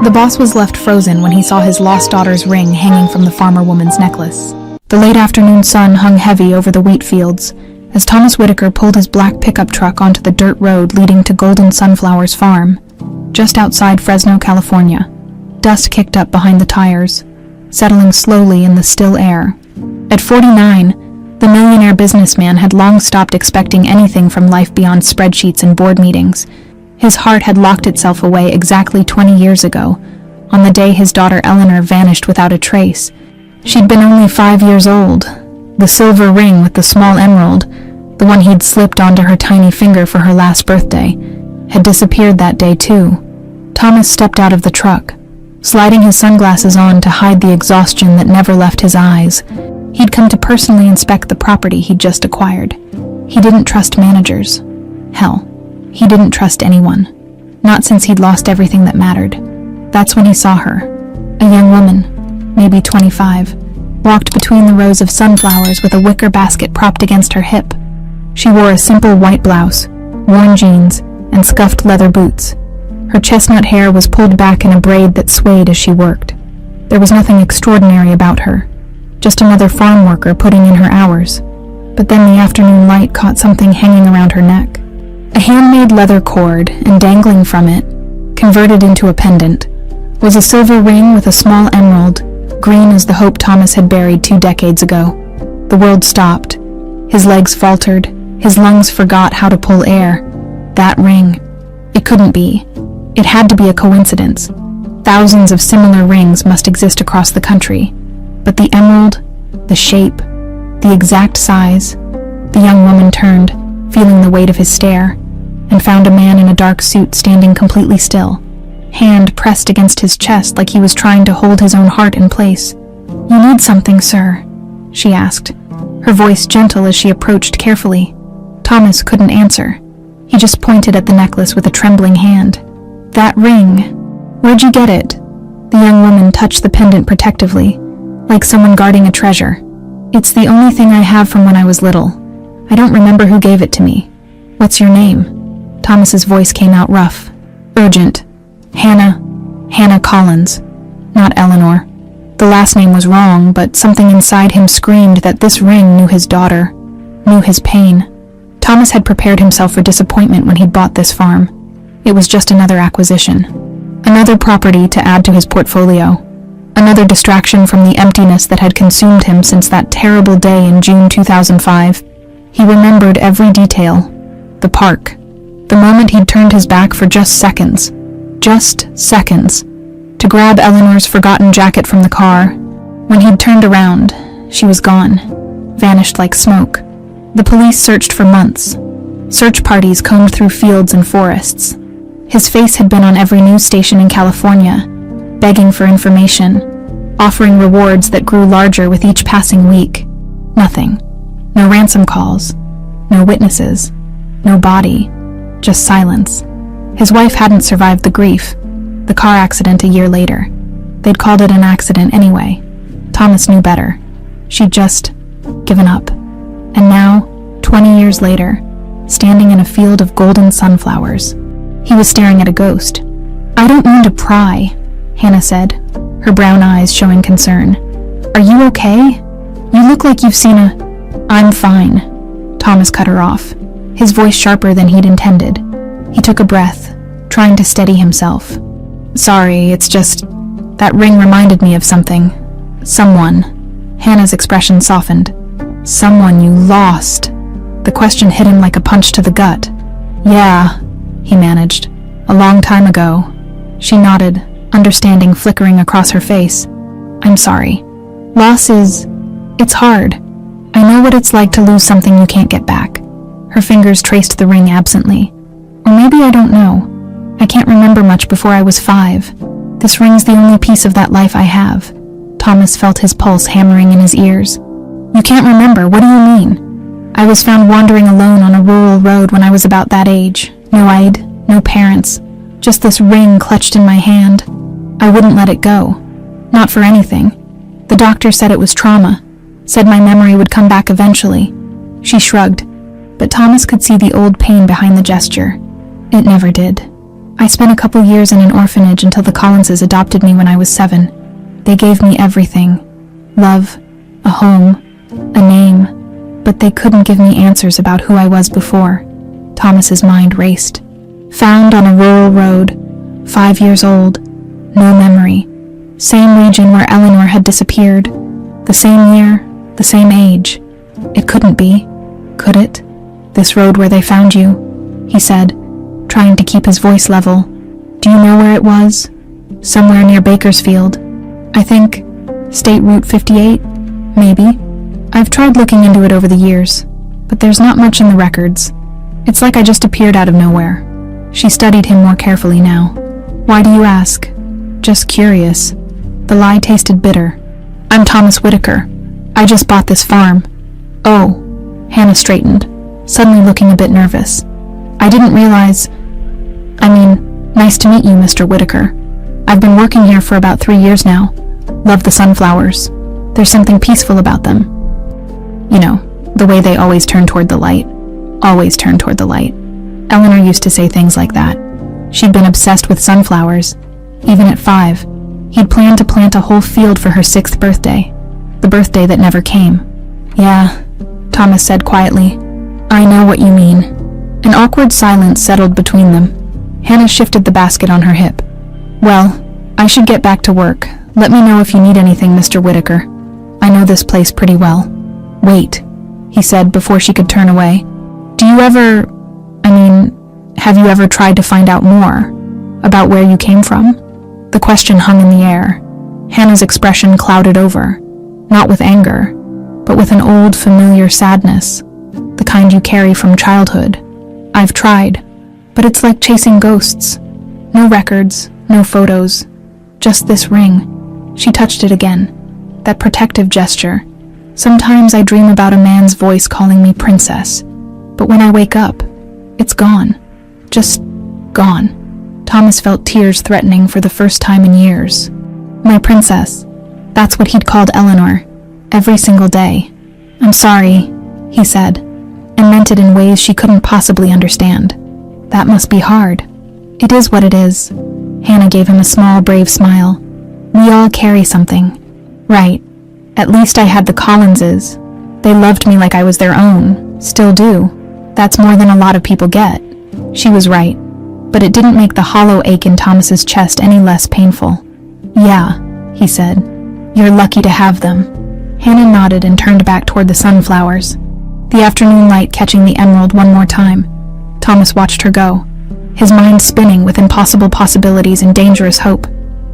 The boss was left frozen when he saw his lost daughter's ring hanging from the farmer woman's necklace. The late afternoon sun hung heavy over the wheat fields as Thomas Whitaker pulled his black pickup truck onto the dirt road leading to Golden Sunflowers Farm, just outside Fresno, California. Dust kicked up behind the tires, settling slowly in the still air. At 49, the millionaire businessman had long stopped expecting anything from life beyond spreadsheets and board meetings. His heart had locked itself away exactly 20 years ago, on the day his daughter Eleanor vanished without a trace. She'd been only 5 years old. The silver ring with the small emerald, the one he'd slipped onto her tiny finger for her last birthday, had disappeared that day too. Thomas stepped out of the truck, sliding his sunglasses on to hide the exhaustion that never left his eyes. He'd come to personally inspect the property he'd just acquired. He didn't trust managers. Hell, he didn't trust anyone. Not since he'd lost everything that mattered. That's when he saw her. A young woman, maybe 25, walked between the rows of sunflowers with a wicker basket propped against her hip. She wore a simple white blouse, worn jeans, and scuffed leather boots. Her chestnut hair was pulled back in a braid that swayed as she worked. There was nothing extraordinary about her, just another farm worker putting in her hours. But then the afternoon light caught something hanging around her neck. A handmade leather cord, and dangling from it, converted into a pendant, was a silver ring with a small emerald, green as the hope Thomas had buried 2 decades ago. The world stopped. His legs faltered. His lungs forgot how to pull air. That ring. It couldn't be. It had to be a coincidence. Thousands of similar rings must exist across the country. But the emerald, the shape, the exact size. The young woman turned, feeling the weight of his stare, and found a man in a dark suit standing completely still, hand pressed against his chest like he was trying to hold his own heart in place. "You need something, sir?" she asked, her voice gentle as she approached carefully. Thomas couldn't answer. He just pointed at the necklace with a trembling hand. "That ring. Where'd you get it?" The young woman touched the pendant protectively, like someone guarding a treasure. "It's the only thing I have from when I was little. I don't remember who gave it to me. What's your name?" Thomas's voice came out rough, urgent. Hannah Collins, not Eleanor. The last name was wrong, but something inside him screamed that this ring knew his daughter, knew his pain. Thomas had prepared himself for disappointment when he'd bought this farm. It was just another acquisition, another property to add to his portfolio, another distraction from the emptiness that had consumed him since that terrible day in June 2005. He remembered every detail. The park. The moment he'd turned his back for just seconds, to grab Eleanor's forgotten jacket from the car. When he'd turned around, she was gone, vanished like smoke. The police searched for months. Search parties combed through fields and forests. His face had been on every news station in California, begging for information, offering rewards that grew larger with each passing week. Nothing. No ransom calls. No witnesses. No body. Just silence. His wife hadn't survived the grief. The car accident a year later. They'd called it an accident anyway. Thomas knew better. She'd just given up. And now, 20 years later, standing in a field of golden sunflowers, he was staring at a ghost. "I don't mean to pry," Hannah said, her brown eyes showing concern. "Are you okay? You look like you've seen a—" "I'm fine," Thomas cut her off, his voice sharper than he'd intended. He took a breath, trying to steady himself. "Sorry, it's just, that ring reminded me of something. Someone." Hannah's expression softened. "Someone you lost." The question hit him like a punch to the gut. "Yeah," he managed. "A long time ago." She nodded, understanding flickering across her face. "I'm sorry. Loss is... it's hard. I know what it's like to lose something you can't get back." Her fingers traced the ring absently. "Or maybe I don't know. I can't remember much before I was 5. This ring's the only piece of that life I have." Thomas felt his pulse hammering in his ears. "You can't remember? What do you mean?" "I was found wandering alone on a rural road when I was about that age. No ID, no parents. Just this ring clutched in my hand. I wouldn't let it go. Not for anything. The doctor said it was trauma. Said my memory would come back eventually." She shrugged, but Thomas could see the old pain behind the gesture. It never did. I spent a couple years in an orphanage until the Collinses adopted me when I was 7. They gave me everything. Love, a home, a name, but they couldn't give me answers about who I was before. Thomas's mind raced. Found on a rural road, 5 years old, no memory. Same region where Eleanor had disappeared. The same year, the same age. It couldn't be, could it? This road where they found you, he said, trying to keep his voice level. Do you know where it was? Somewhere near Bakersfield. I think State Route 58, maybe. I've tried looking into it over the years, but there's not much in the records. It's like I just appeared out of nowhere. She studied him more carefully now. Why do you ask? Just curious. The lie tasted bitter. I'm Thomas Whitaker. I just bought this farm. Oh, Hannah straightened, suddenly looking a bit nervous. I didn't realize... nice to meet you, Mr. Whitaker. I've been working here for about 3 years now. Love the sunflowers. There's something peaceful about them. You know, the way they always turn toward the light. Always turn toward the light. Eleanor used to say things like that. She'd been obsessed with sunflowers. Even at 5, he'd planned to plant a whole field for her 6th birthday. The birthday that never came. Yeah, Thomas said quietly. I know what you mean. An awkward silence settled between them. Hannah shifted the basket on her hip. Well, I should get back to work. Let me know if you need anything, Mr. Whitaker. I know this place pretty well. Wait, he said before she could turn away. Have you ever tried to find out more about where you came from? The question hung in the air. Hannah's expression clouded over, not with anger, but with an old, familiar sadness, the kind you carry from childhood. I've tried, but it's like chasing ghosts. No records, no photos, just this ring. She touched it again, that protective gesture. Sometimes I dream about a man's voice calling me princess, but when I wake up, it's gone. Just gone. Thomas felt tears threatening for the first time in years. My princess. That's what he'd called Eleanor, every single day. I'm sorry, he said, and meant it in ways she couldn't possibly understand. That must be hard. It is what it is. Hannah gave him a small, brave smile. We all carry something. Right. At least I had the Collinses. They loved me like I was their own. Still do. That's more than a lot of people get. She was right, but it didn't make the hollow ache in Thomas's chest any less painful. Yeah, he said. You're lucky to have them. Hannah nodded and turned back toward the sunflowers, the afternoon light catching the emerald one more time. Thomas watched her go, his mind spinning with impossible possibilities and dangerous hope.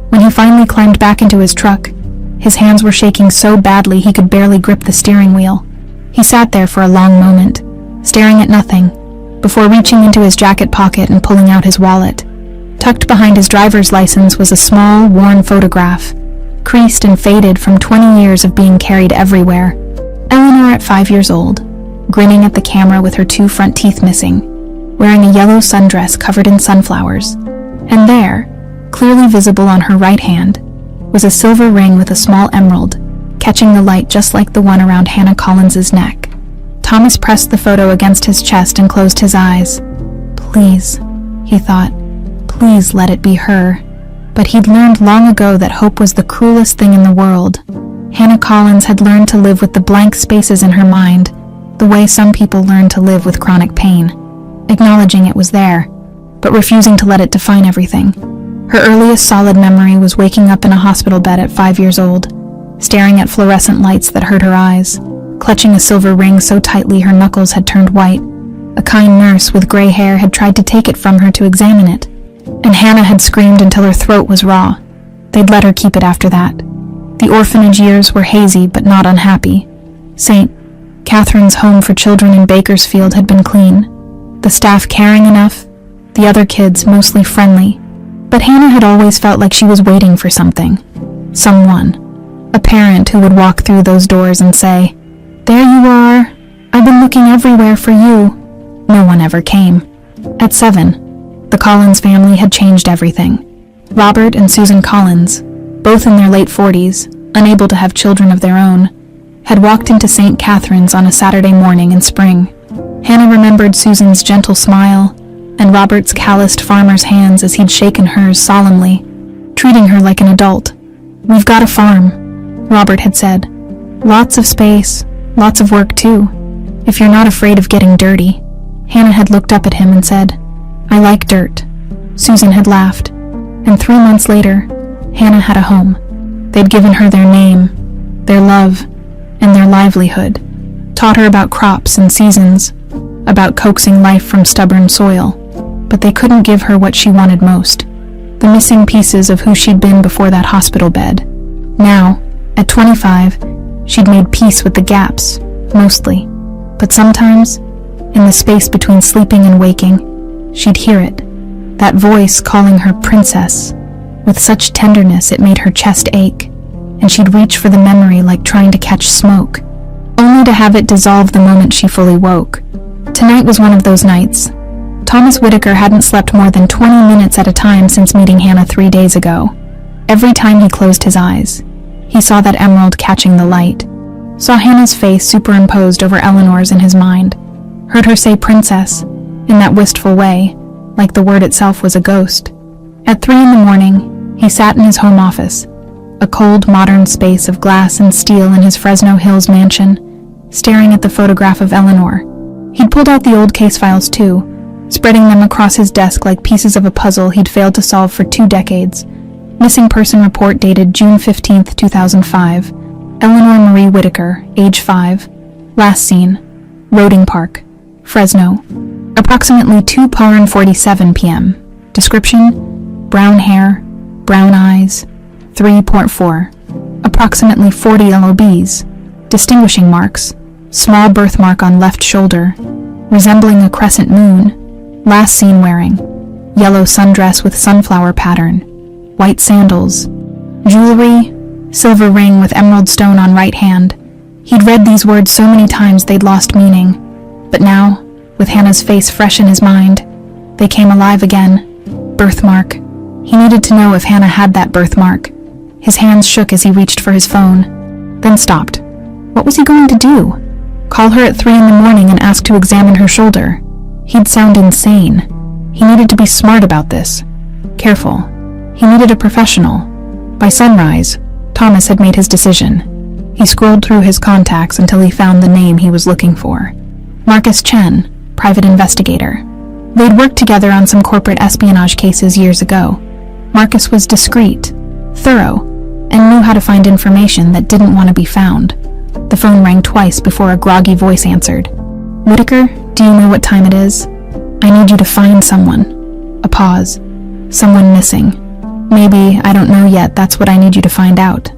When he finally climbed back into his truck, his hands were shaking so badly he could barely grip the steering wheel. He sat there for a long moment, staring at nothing, before reaching into his jacket pocket and pulling out his wallet. Tucked behind his driver's license was a small, worn photograph, creased and faded from 20 years of being carried everywhere. Eleanor at 5 years old, grinning at the camera with her 2 front teeth missing, wearing a yellow sundress covered in sunflowers. And there, clearly visible on her right hand, was a silver ring with a small emerald, catching the light just like the one around Hannah Collins's neck. Thomas pressed the photo against his chest and closed his eyes. Please, he thought, please let it be her. But he'd learned long ago that hope was the cruelest thing in the world. Hannah Collins had learned to live with the blank spaces in her mind, the way some people learn to live with chronic pain, acknowledging it was there, but refusing to let it define everything. Her earliest solid memory was waking up in a hospital bed at 5 years old, staring at fluorescent lights that hurt her eyes, clutching a silver ring so tightly her knuckles had turned white. A kind nurse with gray hair had tried to take it from her to examine it, and Hannah had screamed until her throat was raw. They'd let her keep it after that. The orphanage years were hazy but not unhappy. St. Catherine's home for children in Bakersfield had been clean, the staff caring enough, the other kids mostly friendly. But Hannah had always felt like she was waiting for something. Someone. A parent who would walk through those doors and say, "There you are. I've been looking everywhere for you." No one ever came. At 7, the Collins family had changed everything. Robert and Susan Collins, both in their late 40s, unable to have children of their own, had walked into St. Catherine's on a Saturday morning in spring. Hannah remembered Susan's gentle smile, and Robert's calloused farmer's hands as he'd shaken hers solemnly, treating her like an adult. "We've got a farm," Robert had said. "Lots of space, lots of work too, if you're not afraid of getting dirty." Hannah had looked up at him and said, "I like dirt." Susan had laughed, and 3 months later, Hannah had a home. They'd given her their name, their love, and their livelihood, taught her about crops and seasons, about coaxing life from stubborn soil, but they couldn't give her what she wanted most, the missing pieces of who she'd been before that hospital bed. Now, at 25, she'd made peace with the gaps, mostly, but sometimes, in the space between sleeping and waking, she'd hear it, that voice calling her princess, with such tenderness it made her chest ache, and she'd reach for the memory like trying to catch smoke, only to have it dissolve the moment she fully woke. Tonight was one of those nights. Thomas Whitaker hadn't slept more than 20 minutes at a time since meeting Hannah 3 days ago. Every time he closed his eyes, he saw that emerald catching the light, saw Hannah's face superimposed over Eleanor's in his mind, heard her say princess, in that wistful way, like the word itself was a ghost. At 3 in the morning, he sat in his home office, a cold, modern space of glass and steel in his Fresno Hills mansion, staring at the photograph of Eleanor. He'd pulled out the old case files too, spreading them across his desk like pieces of a puzzle he'd failed to solve for 2 decades. Missing person report dated June 15, 2005. Eleanor Marie Whitaker, age 5. Last seen, Roding Park, Fresno. Approximately 2:47 p.m. Description: brown hair, brown eyes, 3.4. Approximately 40 LOBs. Distinguishing marks: small birthmark on left shoulder, resembling a crescent moon. Last seen wearing yellow sundress with sunflower pattern, white sandals, jewelry, silver ring with emerald stone on right hand. He'd read these words so many times they'd lost meaning, but now, with Hannah's face fresh in his mind, they came alive again. Birthmark. He needed to know if Hannah had that birthmark. His hands shook as he reached for his phone, then stopped. What was he going to do? Call her at 3 in the morning and ask to examine her shoulder? He'd sound insane. He needed to be smart about this. Careful. He needed a professional. By sunrise, Thomas had made his decision. He scrolled through his contacts until he found the name he was looking for. Marcus Chen, private investigator. They'd worked together on some corporate espionage cases years ago. Marcus was discreet, thorough, and knew how to find information that didn't want to be found. The phone rang twice before a groggy voice answered. "Whitaker, do you know what time it is? I need you to find someone." A pause. "Someone missing. Maybe, I don't know yet, that's what I need you to find out.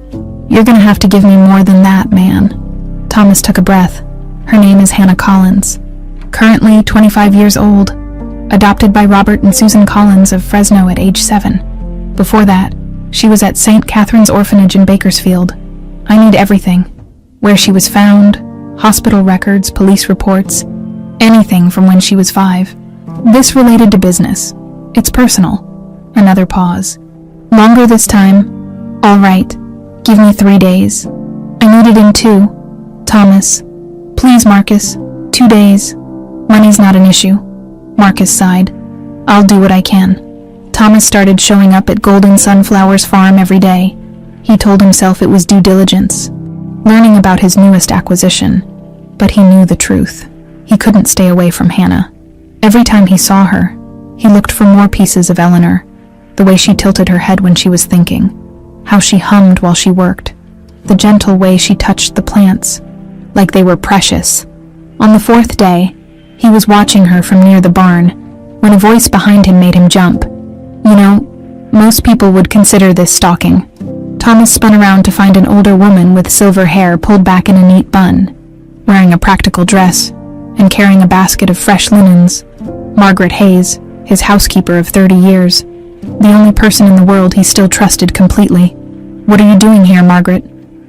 You're gonna have to give me more than that, man." Thomas took a breath. Her name is Hannah Collins. Currently 25 years old. Adopted by Robert and Susan Collins of Fresno at age 7. Before that, she was at St. Catherine's Orphanage in Bakersfield. I need everything. Where she was found, hospital records, police reports, anything from when she was 5. This related to business. It's personal. Another pause. Longer this time. All right. Give me 3 days. I need it in 2. Thomas. Please, Marcus. 2 days. Money's not an issue. Marcus sighed. I'll do what I can. Thomas started showing up at Golden Sunflowers Farm every day. He told himself it was due diligence, learning about his newest acquisition. But he knew the truth. He couldn't stay away from Hannah. Every time he saw her, he looked for more pieces of Eleanor, the way she tilted her head when she was thinking, how she hummed while she worked, the gentle way she touched the plants, like they were precious. On the 4th day, he was watching her from near the barn, when a voice behind him made him jump. You know, most people would consider this stalking. Thomas spun around to find an older woman with silver hair pulled back in a neat bun, wearing a practical dress, and carrying a basket of fresh linens. Margaret Hayes, his housekeeper of 30 years, the only person in the world he still trusted completely. What are you doing here, Margaret?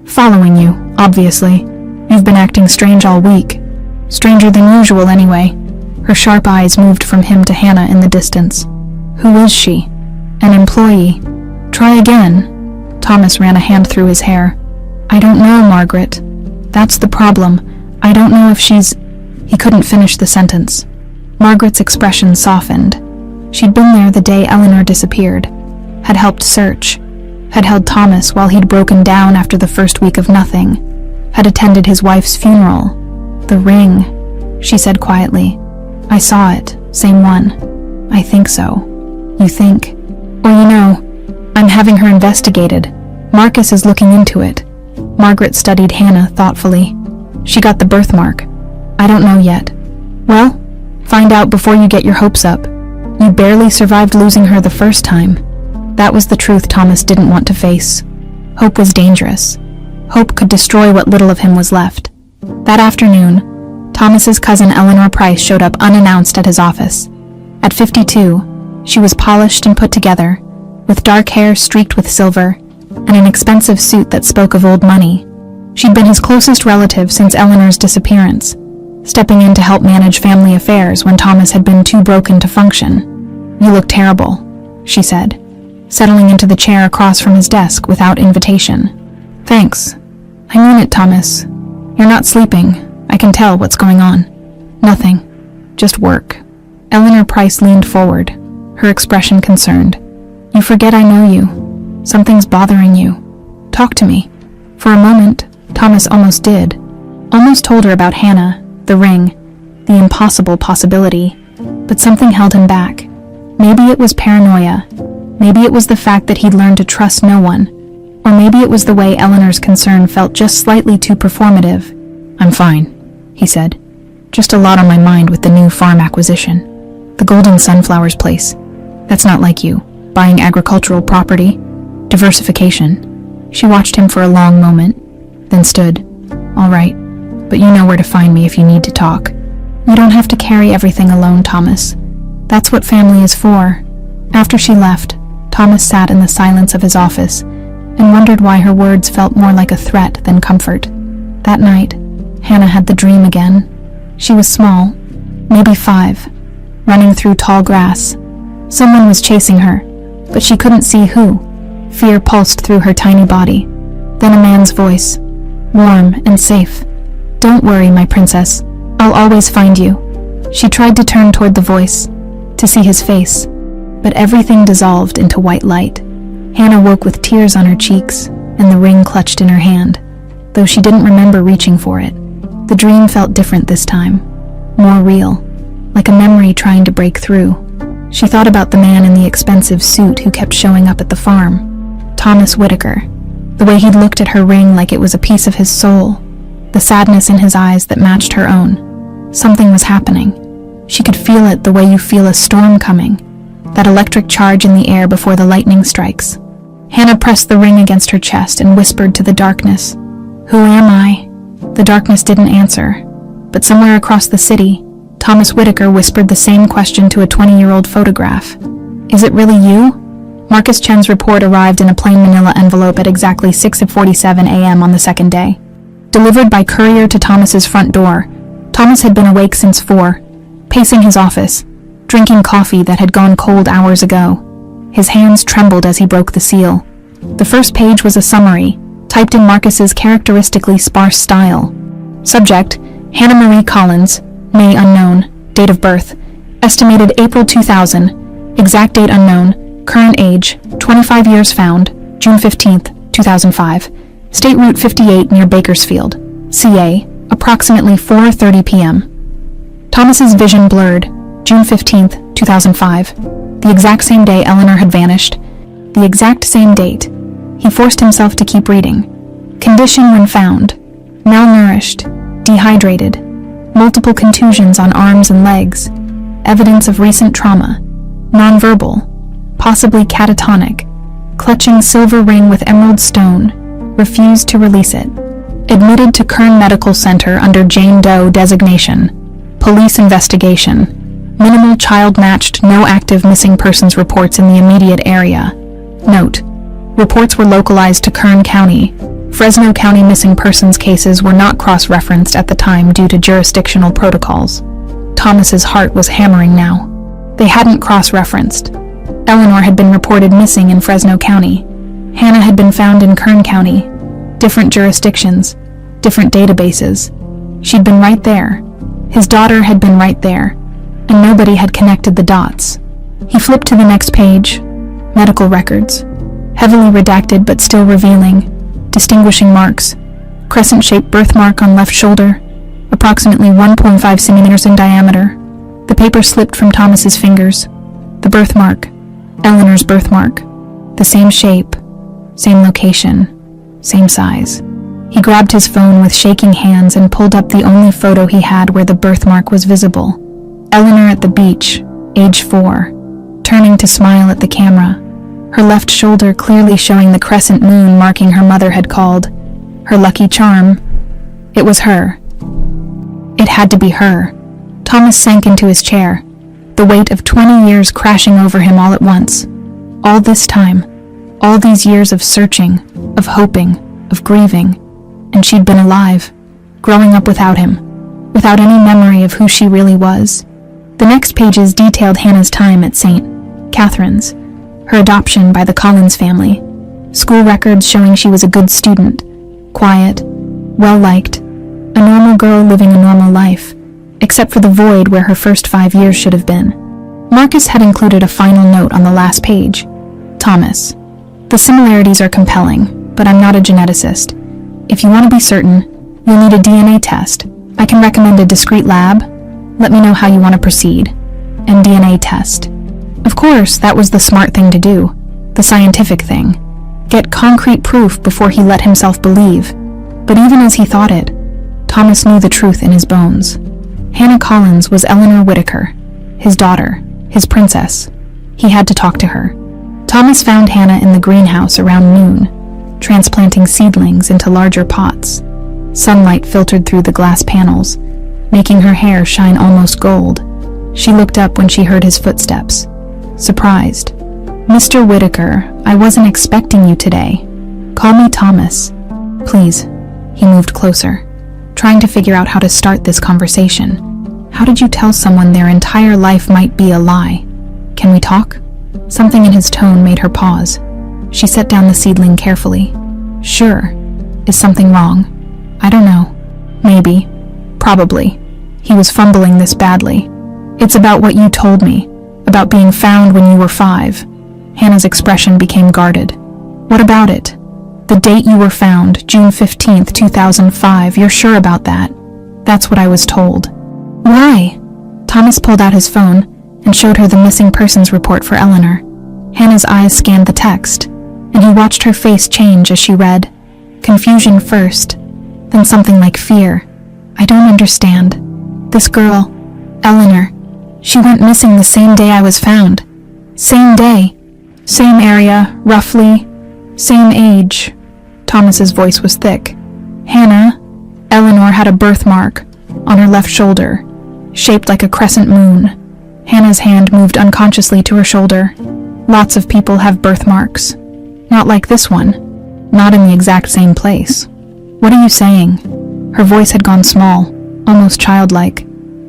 Following you, obviously. You've been acting strange all week. Stranger than usual, anyway. Her sharp eyes moved from him to Hannah in the distance. Who is she? An employee. Try again. Thomas ran a hand through his hair. I don't know, Margaret. That's the problem. I don't know if she's... He couldn't finish the sentence. Margaret's expression softened. She'd been there the day Eleanor disappeared, had helped search, had held Thomas while he'd broken down after the first week of nothing, had attended his wife's funeral. "The ring," she said quietly. "I saw it, same one. I think so." "You think?" "Or I'm having her investigated. Marcus is looking into it." Margaret studied Hannah thoughtfully. "She got the birthmark." "I don't know yet." "Well, find out before you get your hopes up. You barely survived losing her the first time." That was the truth Thomas didn't want to face. Hope was dangerous. Hope could destroy what little of him was left. That afternoon, Thomas's cousin Eleanor Price showed up unannounced at his office. At 52, she was polished and put together, with dark hair streaked with silver, and an expensive suit that spoke of old money. She'd been his closest relative since Eleanor's disappearance, stepping in to help manage family affairs when Thomas had been too broken to function. "You look terrible," she said, settling into the chair across from his desk without invitation. "Thanks. I mean it, Thomas. You're not sleeping. I can tell what's going on." "Nothing. Just work." Eleanor Price leaned forward, her expression concerned. "You forget I know you. Something's bothering you. Talk to me." For a moment, Thomas almost did. Almost told her about Hannah, the ring, the impossible possibility. But something held him back. Maybe it was paranoia. Maybe it was the fact that he'd learned to trust no one. Or maybe it was the way Eleanor's concern felt just slightly too performative. "I'm fine," he said. "Just a lot on my mind with the new farm acquisition. The Golden Sunflowers place. That's not like you. Buying agricultural property. Diversification." She watched him for a long moment, then stood. "All right, but you know where to find me if you need to talk." "You don't have to carry everything alone, Thomas. That's what family is for." After she left, Thomas sat in the silence of his office and wondered why her words felt more like a threat than comfort. That night, Hannah had the dream again. She was small, maybe 5, running through tall grass. Someone was chasing her, but she couldn't see who. Fear pulsed through her tiny body. Then a man's voice, warm and safe. "Don't worry, my princess. I'll always find you." She tried to turn toward the voice, to see his face, but everything dissolved into white light. Hannah woke with tears on her cheeks and the ring clutched in her hand, though she didn't remember reaching for it. The dream felt different this time, more real, like a memory trying to break through. She thought about the man in the expensive suit who kept showing up at the farm, Thomas Whitaker, the way he'd looked at her ring like it was a piece of his soul, the sadness in his eyes that matched her own. Something was happening. She could feel it the way you feel a storm coming, that electric charge in the air before the lightning strikes. Hannah pressed the ring against her chest and whispered to the darkness, "Who am I?" The darkness didn't answer, but somewhere across the city, Thomas Whitaker whispered the same question to a 20-year-old photograph. "Is it really you?" Marcus Chen's report arrived in a plain manila envelope at exactly 6:47 a.m. on the second day. Delivered by courier to Thomas's front door, Thomas had been awake since 4, pacing his office, drinking coffee that had gone cold hours ago. His hands trembled as he broke the seal. The first page was a summary, typed in Marcus's characteristically sparse style. Subject, Hannah Marie Collins, May unknown, date of birth, estimated April 2000, exact date unknown, current age, 25 years found, June 15th, 2005, State Route 58 near Bakersfield, CA, approximately 4:30 p.m. Thomas's vision blurred, June 15th, 2005, the exact same day Eleanor had vanished, the exact same date. He forced himself to keep reading. Condition when found, malnourished, dehydrated, multiple contusions on arms and legs, evidence of recent trauma, nonverbal, possibly catatonic, clutching silver ring with emerald stone, refused to release it. Admitted to Kern Medical Center under Jane Doe designation. Police investigation. Minimal child-matched, no active missing persons reports in the immediate area. Note: reports were localized to Kern County. Fresno County missing persons cases were not cross-referenced at the time due to jurisdictional protocols. Thomas's heart was hammering now. They hadn't cross-referenced. Eleanor had been reported missing in Fresno County. Hannah had been found in Kern County. Different jurisdictions, different databases. She'd been right there. His daughter had been right there. and nobody had connected the dots. He flipped to the next page. Medical records. Heavily redacted but still revealing. Distinguishing marks. Crescent-shaped birthmark on left shoulder, approximately 1.5 centimeters in diameter. The paper slipped from Thomas's fingers. The birthmark. Eleanor's birthmark. The same shape, same location, same size. He grabbed his phone with shaking hands and pulled up the only photo he had where the birthmark was visible. Eleanor at the beach, age 4, turning to smile at the camera, her left shoulder clearly showing the crescent moon marking her mother had called her lucky charm. It was her. It had to be her. Thomas sank into his chair, the weight of 20 years crashing over him all at once. All this time, all these years of searching, of hoping, of grieving, and she'd been alive, growing up without him, without any memory of who she really was. The next pages detailed Hannah's time at St. Catherine's, her adoption by the Collins family, school records showing she was a good student, quiet, well-liked, a normal girl living a normal life, except for the void where her first 5 years should have been. Marcus had included a final note on the last page. Thomas. The similarities are compelling, but I'm not a geneticist. If you want to be certain, you'll need a DNA test. I can recommend a discrete lab. Let me know how you want to proceed. And DNA test. Of course, that was the smart thing to do. The scientific thing. Get concrete proof before he let himself believe. But even as he thought it, Thomas knew the truth in his bones. Hannah Collins was Eleanor Whitaker, his daughter, his princess. He had to talk to her. Thomas found Hannah in the greenhouse around noon, transplanting seedlings into larger pots. Sunlight filtered through the glass panels, making her hair shine almost gold. She looked up when she heard his footsteps, surprised. Mr. Whitaker, I wasn't expecting you today. Call me Thomas. Please. He moved closer, trying to figure out how to start this conversation. How did you tell someone their entire life might be a lie? Can we talk? Something in his tone made her pause. She set down the seedling carefully. Sure. Is something wrong? I don't know. Maybe. Probably. He was fumbling this badly. It's about what you told me, about being found when you were 5. Hannah's expression became guarded. What about it? The date you were found, June 15th, 2005, you're sure about that? That's what I was told. Why? Thomas pulled out his phone and showed her the missing persons report for Eleanor. Hannah's eyes scanned the text, and he watched her face change as she read. Confusion first, then something like fear. I don't understand. This girl, Eleanor, she went missing the same day I was found. Same day. Same area, roughly. Same age. Thomas's voice was thick. Hannah, Eleanor had a birthmark on her left shoulder, shaped like a crescent moon. Hannah's hand moved unconsciously to her shoulder. Lots of people have birthmarks. Not like this one. Not in the exact same place. What are you saying? Her voice had gone small, almost childlike.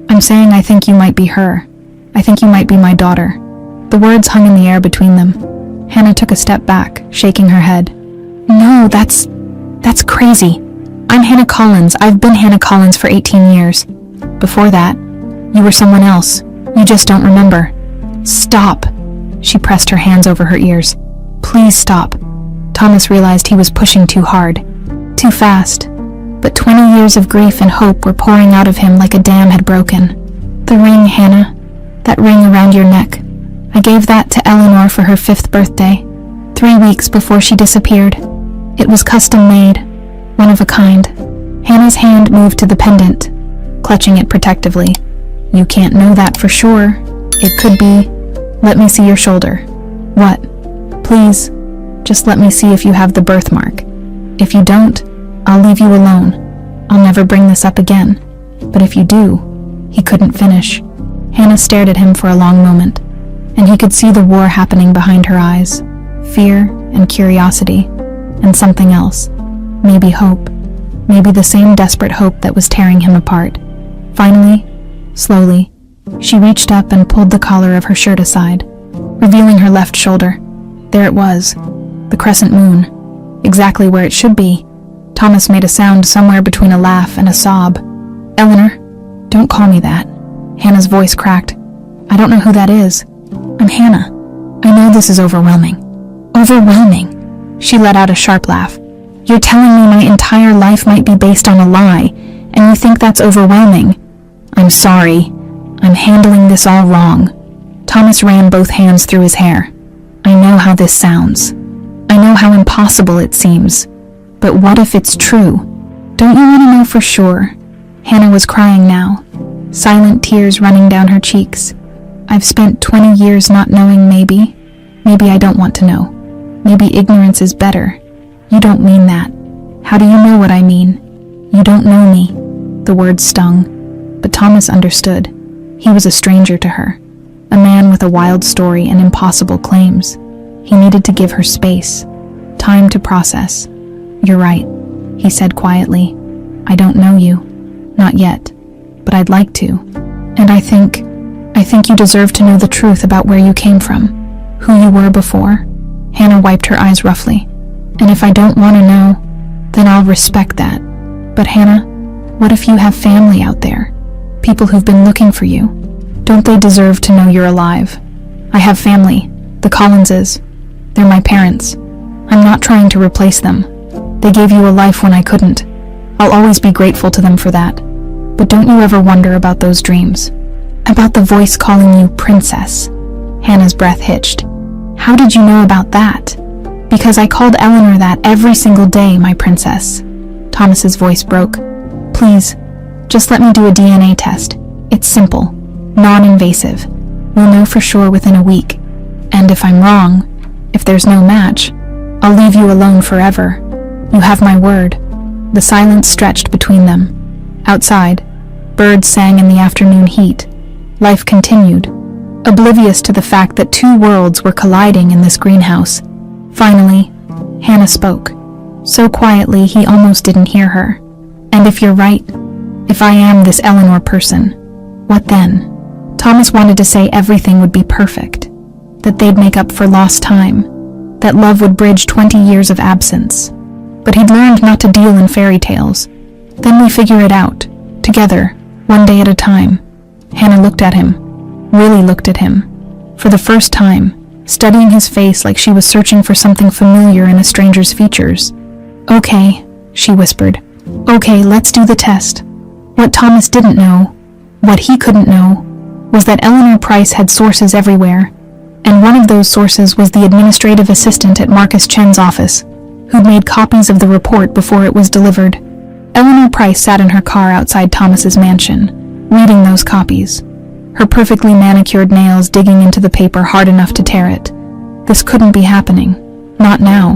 I'm saying I think you might be her. I think you might be my daughter. The words hung in the air between them. Hannah took a step back, shaking her head. No, that's crazy. I'm Hannah Collins. I've been Hannah Collins for 18 years. Before that, you were someone else. You just don't remember. Stop. She pressed her hands over her ears. Please stop. Thomas realized he was pushing too hard, too fast. But 20 years of grief and hope were pouring out of him like a dam had broken. The ring, Hannah. That ring around your neck. I gave that to Eleanor for her 5th birthday, 3 weeks before she disappeared. It was custom made, one of a kind. Hannah's hand moved to the pendant, clutching it protectively. You can't know that for sure. It could be. Let me see your shoulder. What? Please, just let me see if you have the birthmark. If you don't, I'll leave you alone. I'll never bring this up again. But if you do, he couldn't finish. Hannah stared at him for a long moment, and he could see the war happening behind her eyes. Fear and curiosity, and something else. Maybe hope. Maybe the same desperate hope that was tearing him apart. Finally, slowly, she reached up and pulled the collar of her shirt aside, revealing her left shoulder. There it was, the crescent moon, exactly where it should be. Thomas made a sound somewhere between a laugh and a sob. Eleanor, don't call me that. Hannah's voice cracked. I don't know who that is. I'm Hannah. I know this is overwhelming. Overwhelming. She let out a sharp laugh. You're telling me my entire life might be based on a lie, and you think that's overwhelming? I'm sorry. I'm handling this all wrong. Thomas ran both hands through his hair. I know how this sounds. I know how impossible it seems. But what if it's true? Don't you want to know for sure? Hannah was crying now, silent tears running down her cheeks. I've spent 20 years not knowing maybe. Maybe I don't want to know. Maybe ignorance is better. You don't mean that. How do you know what I mean? You don't know me. The words stung, but Thomas understood. He was a stranger to her, a man with a wild story and impossible claims. He needed to give her space, time to process. You're right, he said quietly. I don't know you. Not yet, but I'd like to. And I think you deserve to know the truth about where you came from, who you were before. Hannah wiped her eyes roughly. And if I don't want to know, then I'll respect that. But Hannah, what if you have family out there? People who've been looking for you. Don't they deserve to know you're alive? I have family, the Collinses. They're my parents. I'm not trying to replace them. They gave you a life when I couldn't. I'll always be grateful to them for that. But don't you ever wonder about those dreams? About the voice calling you princess? Hannah's breath hitched. How did you know about that? Because I called Eleanor that every single day, my princess. Thomas's voice broke. Please, just let me do a DNA test. It's simple, non-invasive. We'll know for sure within a week. And if I'm wrong, if there's no match, I'll leave you alone forever. You have my word. The silence stretched between them. Outside, birds sang in the afternoon heat. Life continued, oblivious to the fact that two worlds were colliding in this greenhouse. Finally, Hannah spoke, so quietly he almost didn't hear her. And if you're right, if I am this Eleanor person, what then? Thomas wanted to say everything would be perfect, that they'd make up for lost time, that love would bridge 20 years of absence. But he'd learned not to deal in fairy tales. Then we figure it out, together, one day at a time. Hannah looked at him, really looked at him, for the first time, studying his face like she was searching for something familiar in a stranger's features. Okay, she whispered. Okay, let's do the test. What Thomas didn't know, what he couldn't know, was that Eleanor Price had sources everywhere, and one of those sources was the administrative assistant at Marcus Chen's office, who'd made copies of the report before it was delivered. Eleanor Price sat in her car outside Thomas's mansion, reading those copies, her perfectly manicured nails digging into the paper hard enough to tear it. This couldn't be happening. Not now.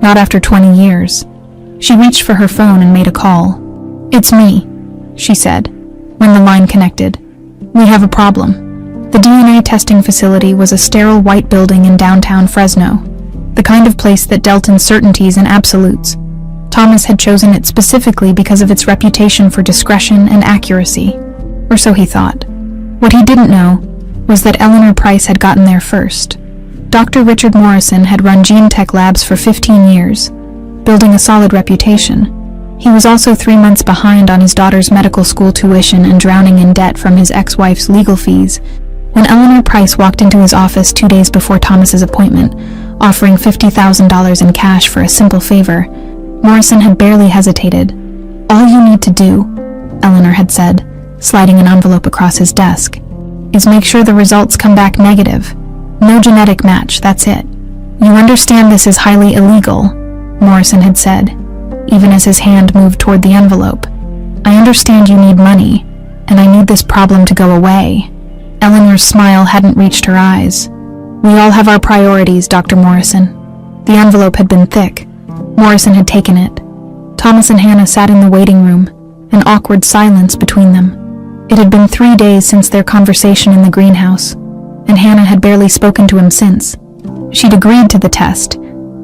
Not after 20 years. She reached for her phone and made a call. It's me, she said, when the line connected. We have a problem. The DNA testing facility was a sterile white building in downtown Fresno, the kind of place that dealt in certainties and absolutes. Thomas had chosen it specifically because of its reputation for discretion and accuracy, or so he thought. What he didn't know was that Eleanor Price had gotten there first. Dr. Richard Morrison had run Gene Tech Labs for 15 years, building a solid reputation. He was also 3 months behind on his daughter's medical school tuition and drowning in debt from his ex-wife's legal fees. When Eleanor Price walked into his office 2 days before Thomas's appointment, offering $50,000 in cash for a simple favor, Morrison had barely hesitated. All you need to do, Eleanor had said, sliding an envelope across his desk, is make sure the results come back negative. No genetic match, that's it. You understand this is highly illegal, Morrison had said, even as his hand moved toward the envelope. I understand you need money, and I need this problem to go away. Eleanor's smile hadn't reached her eyes. We all have our priorities, Dr. Morrison. The envelope had been thick. Morrison had taken it. Thomas and Hannah sat in the waiting room, an awkward silence between them. It had been 3 days since their conversation in the greenhouse, and Hannah had barely spoken to him since. She'd agreed to the test,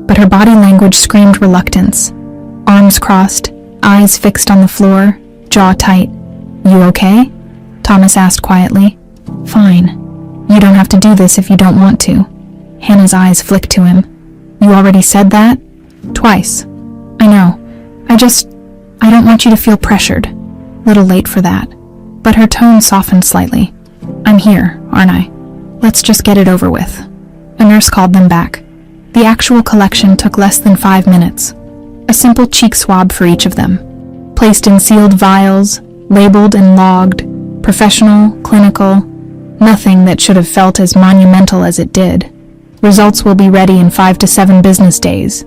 but her body language screamed reluctance. Arms crossed, eyes fixed on the floor, jaw tight. You okay? Thomas asked quietly. Fine. You don't have to do this if you don't want to. Hannah's eyes flicked to him. You already said that? Twice. I know. I don't want you to feel pressured. Little late for that. But her tone softened slightly. I'm here, aren't I? Let's just get it over with." A nurse called them back. The actual collection took less than 5 minutes. A simple cheek swab for each of them, placed in sealed vials, labeled and logged, professional, clinical, nothing that should have felt as monumental as it did. "Results will be ready in 5 to 7 business days,"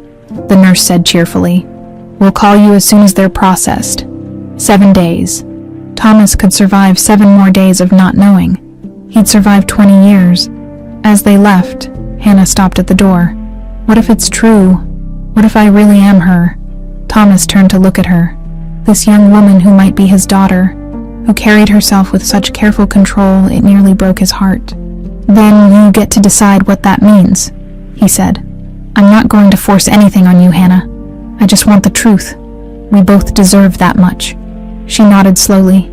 the nurse said cheerfully. "We'll call you as soon as they're processed." 7 days. Thomas could survive 7 more days of not knowing. He'd survived 20 years. As they left, Hannah stopped at the door. What if it's true? What if I really am her? Thomas turned to look at her. This young woman who might be his daughter, who carried herself with such careful control it nearly broke his heart. "Then you get to decide what that means," he said. "I'm not going to force anything on you, Hannah. I just want the truth. We both deserve that much." She nodded slowly.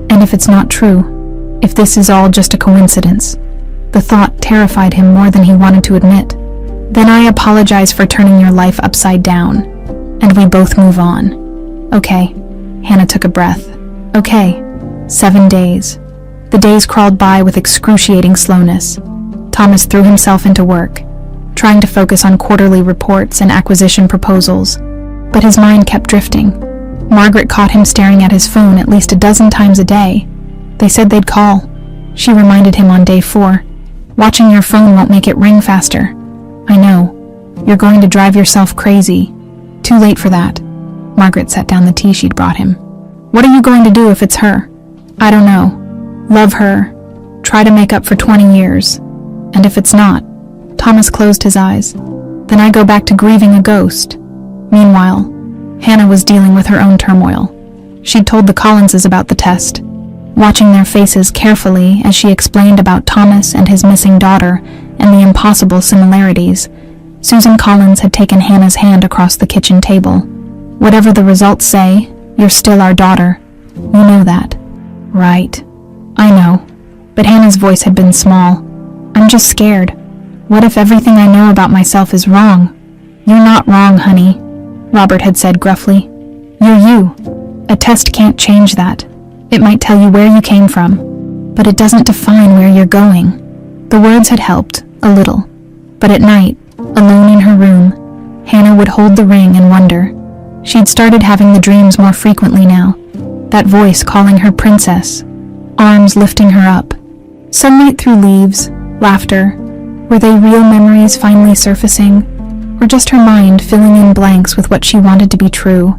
"And if it's not true, if this is all just a coincidence," the thought terrified him more than he wanted to admit, "then I apologize for turning your life upside down, and we both move on." "Okay." Hannah took a breath. "Okay." 7 days. The days crawled by with excruciating slowness. Thomas threw himself into work, trying to focus on quarterly reports and acquisition proposals, but his mind kept drifting. Margaret caught him staring at his phone at least a dozen times a day. They said they'd call. She reminded him on day 4. "Watching your phone won't make it ring faster." "I know. You're going to drive yourself crazy." "Too late for that." Margaret set down the tea she'd brought him. "What are you going to do if it's her?" "I don't know. Love her. Try to make up for 20 years. And if it's not," Thomas closed his eyes, "then I go back to grieving a ghost." Meanwhile, Hannah was dealing with her own turmoil. She'd told the Collinses about the test, watching their faces carefully as she explained about Thomas and his missing daughter and the impossible similarities. Susan Collins had taken Hannah's hand across the kitchen table. "Whatever the results say, you're still our daughter. You know that." "Right. I know." But Hannah's voice had been small. "I'm just scared. What if everything I know about myself is wrong?" "You're not wrong, honey," Robert had said gruffly. "You're you. A test can't change that. It might tell you where you came from, but it doesn't define where you're going." The words had helped, a little. But at night, alone in her room, Hannah would hold the ring and wonder. She'd started having the dreams more frequently now. That voice calling her princess, arms lifting her up. Sunlight through leaves, laughter. Were they real memories finally surfacing? Or just her mind filling in blanks with what she wanted to be true?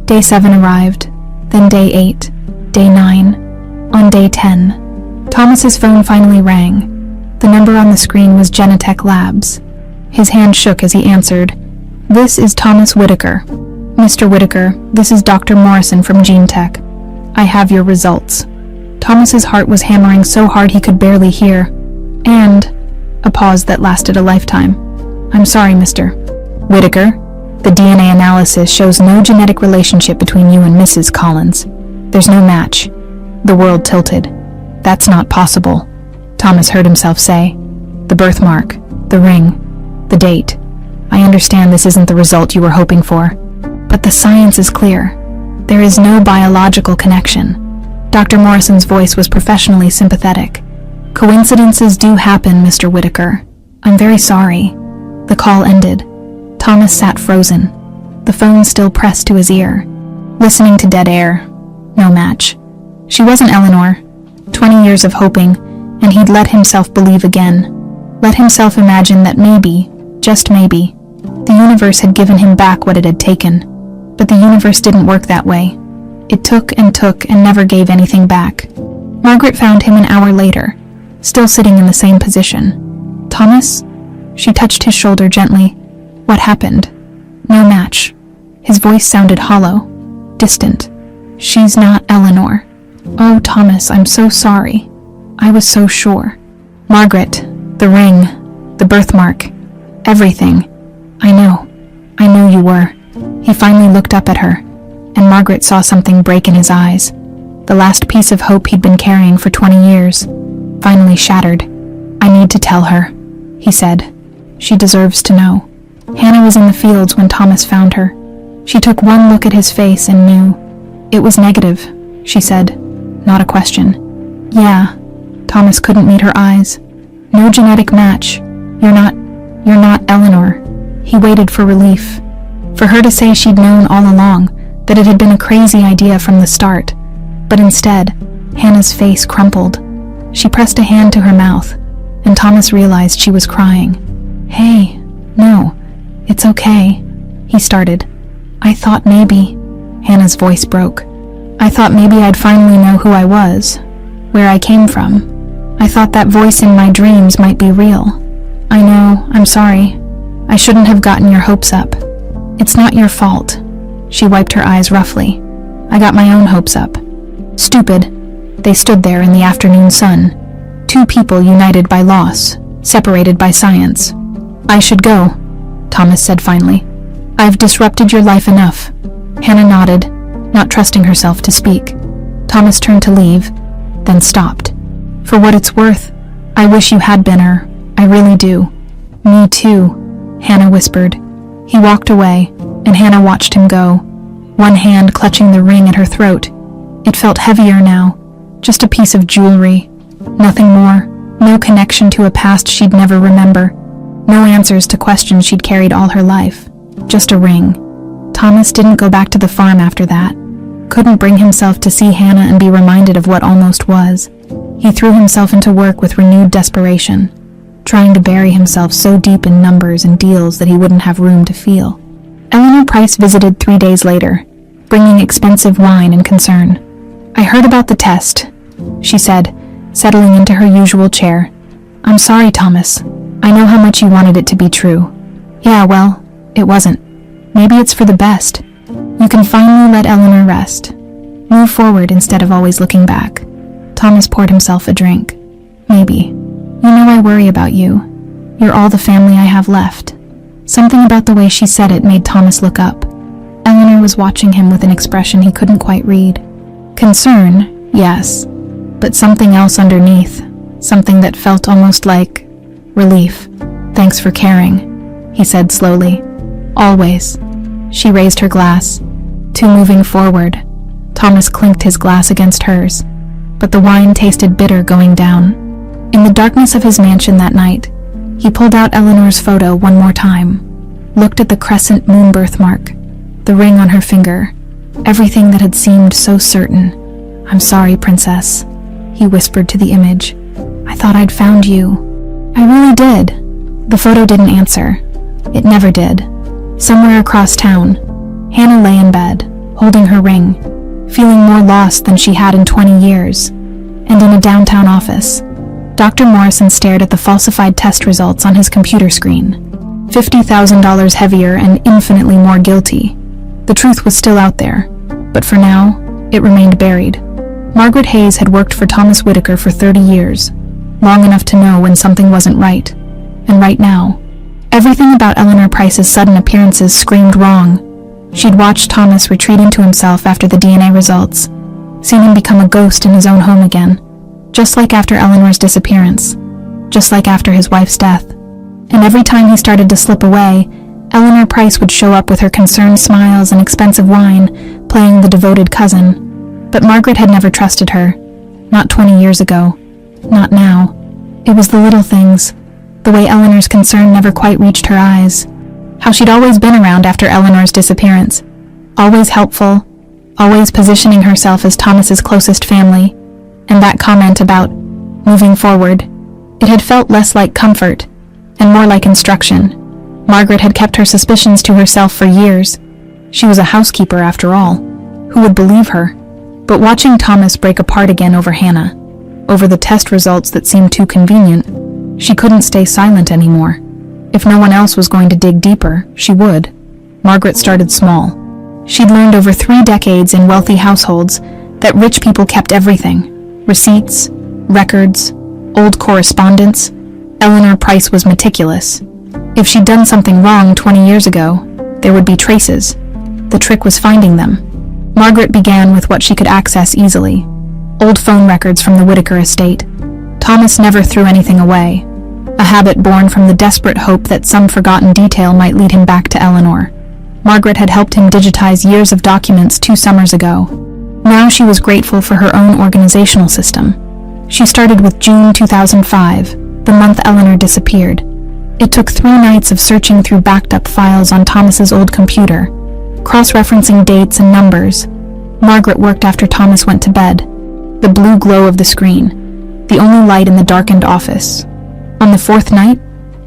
Day 7 arrived, then day 8, day 9. On day 10, Thomas's phone finally rang. The number on the screen was Genetech Labs. His hand shook as he answered. "This is Thomas Whitaker." "Mr. Whitaker, this is Dr. Morrison from GeneTech. I have your results." Thomas's heart was hammering so hard he could barely hear. "And," a pause that lasted a lifetime. "I'm sorry, Mr. Whitaker. The DNA analysis shows no genetic relationship between you and Mrs. Collins. There's no match." The world tilted. "That's not possible," Thomas heard himself say. "The birthmark, the ring, the date. I understand this isn't the result you were hoping for, but the science is clear. There is no biological connection." Dr. Morrison's voice was professionally sympathetic. "Coincidences do happen, Mr. Whitaker. I'm very sorry." The call ended. Thomas sat frozen, the phone still pressed to his ear, listening to dead air. No match. She wasn't Eleanor. 20 years of hoping, and he'd let himself believe again. Let himself imagine that maybe, just maybe, the universe had given him back what it had taken. But the universe didn't work that way. It took and never gave anything back. Margaret found him an hour later, still sitting in the same position. "Thomas?" She touched his shoulder gently. "What happened?" "No match." His voice sounded hollow, distant. "She's not Eleanor." "Oh, Thomas, I'm so sorry. I was so sure." "Margaret, the ring, the birthmark, everything. I know you were." He finally looked up at her, and Margaret saw something break in his eyes. The last piece of hope he'd been carrying for 20 years, finally shattered. "I need to tell her," he said. "She deserves to know." Hannah was in the fields when Thomas found her. She took one look at his face and knew. "It was negative," she said, not a question. "Yeah." Thomas couldn't meet her eyes. No genetic match. You're not Eleanor. He waited for relief. For her to say she'd known all along, that it had been a crazy idea from the start. But instead, Hannah's face crumpled. She pressed a hand to her mouth, and Thomas realized she was crying. "Hey, no, it's okay," he started. "I thought maybe," Hannah's voice broke. "I thought maybe I'd finally know who I was, where I came from. I thought that voice in my dreams might be real. I know, I'm sorry. I shouldn't have gotten your hopes up. It's not your fault." She wiped her eyes roughly. "I got my own hopes up." Stupid. They stood there in the afternoon sun. Two people united by loss, separated by science. "I should go," Thomas said finally. "I've disrupted your life enough." Hannah nodded, not trusting herself to speak. Thomas turned to leave, then stopped. "For what it's worth, I wish you had been her. I really do." "Me too," Hannah whispered. He walked away, and Hannah watched him go, one hand clutching the ring at her throat. It felt heavier now, just a piece of jewelry. Nothing more, no connection to a past she'd never remember. No answers to questions she'd carried all her life. Just a ring. Thomas didn't go back to the farm after that. Couldn't bring himself to see Hannah and be reminded of what almost was. He threw himself into work with renewed desperation, trying to bury himself so deep in numbers and deals that he wouldn't have room to feel. Eleanor Price visited 3 days later, bringing expensive wine and concern. "I heard about the test," she said, settling into her usual chair. "I'm sorry, Thomas. I know how much you wanted it to be true." "Yeah, well, it wasn't. Maybe it's for the best. You can finally let Eleanor rest. Move forward instead of always looking back." Thomas poured himself a drink. "Maybe. You know I worry about you. You're all the family I have left." Something about the way she said it made Thomas look up. Eleanor was watching him with an expression he couldn't quite read. Concern, yes, but something else underneath, something that felt almost like relief. "Thanks for caring," he said slowly. "Always." She raised her glass. Two moving forward. Thomas clinked his glass against hers, but the wine tasted bitter going down. In the darkness of his mansion that night, he pulled out Eleanor's photo one more time, looked at the crescent moon birthmark, the ring on her finger, everything that had seemed so certain. "I'm sorry, Princess," he whispered to the image. "I thought I'd found you." "I really did." The photo didn't answer. It never did. Somewhere across town, Hannah lay in bed, holding her ring, feeling more lost than she had in 20 years. And in a downtown office, Dr. Morrison stared at the falsified test results on his computer screen. $50,000 heavier and infinitely more guilty. The truth was still out there, but for now, it remained buried. Margaret Hayes had worked for Thomas Whitaker for 30 years, long enough to know when something wasn't right. And right now, everything about Eleanor Price's sudden appearances screamed wrong. She'd watched Thomas retreat into himself after the DNA results, seen him become a ghost in his own home again, just like after Eleanor's disappearance, just like after his wife's death. And every time he started to slip away, Eleanor Price would show up with her concerned smiles and expensive wine, playing the devoted cousin. But Margaret had never trusted her. Not 20 years ago. Not now. It was the little things. The way Eleanor's concern never quite reached her eyes. How she'd always been around after Eleanor's disappearance. Always helpful. Always positioning herself as Thomas's closest family. And that comment about moving forward. It had felt less like comfort and more like instruction. Margaret had kept her suspicions to herself for years. She was a housekeeper after all. Who would believe her? But watching Thomas break apart again over Hannah, over the test results that seemed too convenient, she couldn't stay silent anymore. If no one else was going to dig deeper, she would. Margaret started small. She'd learned over 3 decades in wealthy households that rich people kept everything. Receipts, records, old correspondence. Eleanor Price was meticulous. If she'd done something wrong 20 years ago, there would be traces. The trick was finding them. Margaret began with what she could access easily. Old phone records from the Whitaker estate. Thomas never threw anything away. A habit born from the desperate hope that some forgotten detail might lead him back to Eleanor. Margaret had helped him digitize years of documents 2 summers ago. Now she was grateful for her own organizational system. She started with June 2005, the month Eleanor disappeared. It took 3 nights of searching through backed-up files on Thomas's old computer, cross-referencing dates and numbers. Margaret worked after Thomas went to bed, the blue glow of the screen, the only light in the darkened office. On the 4th night,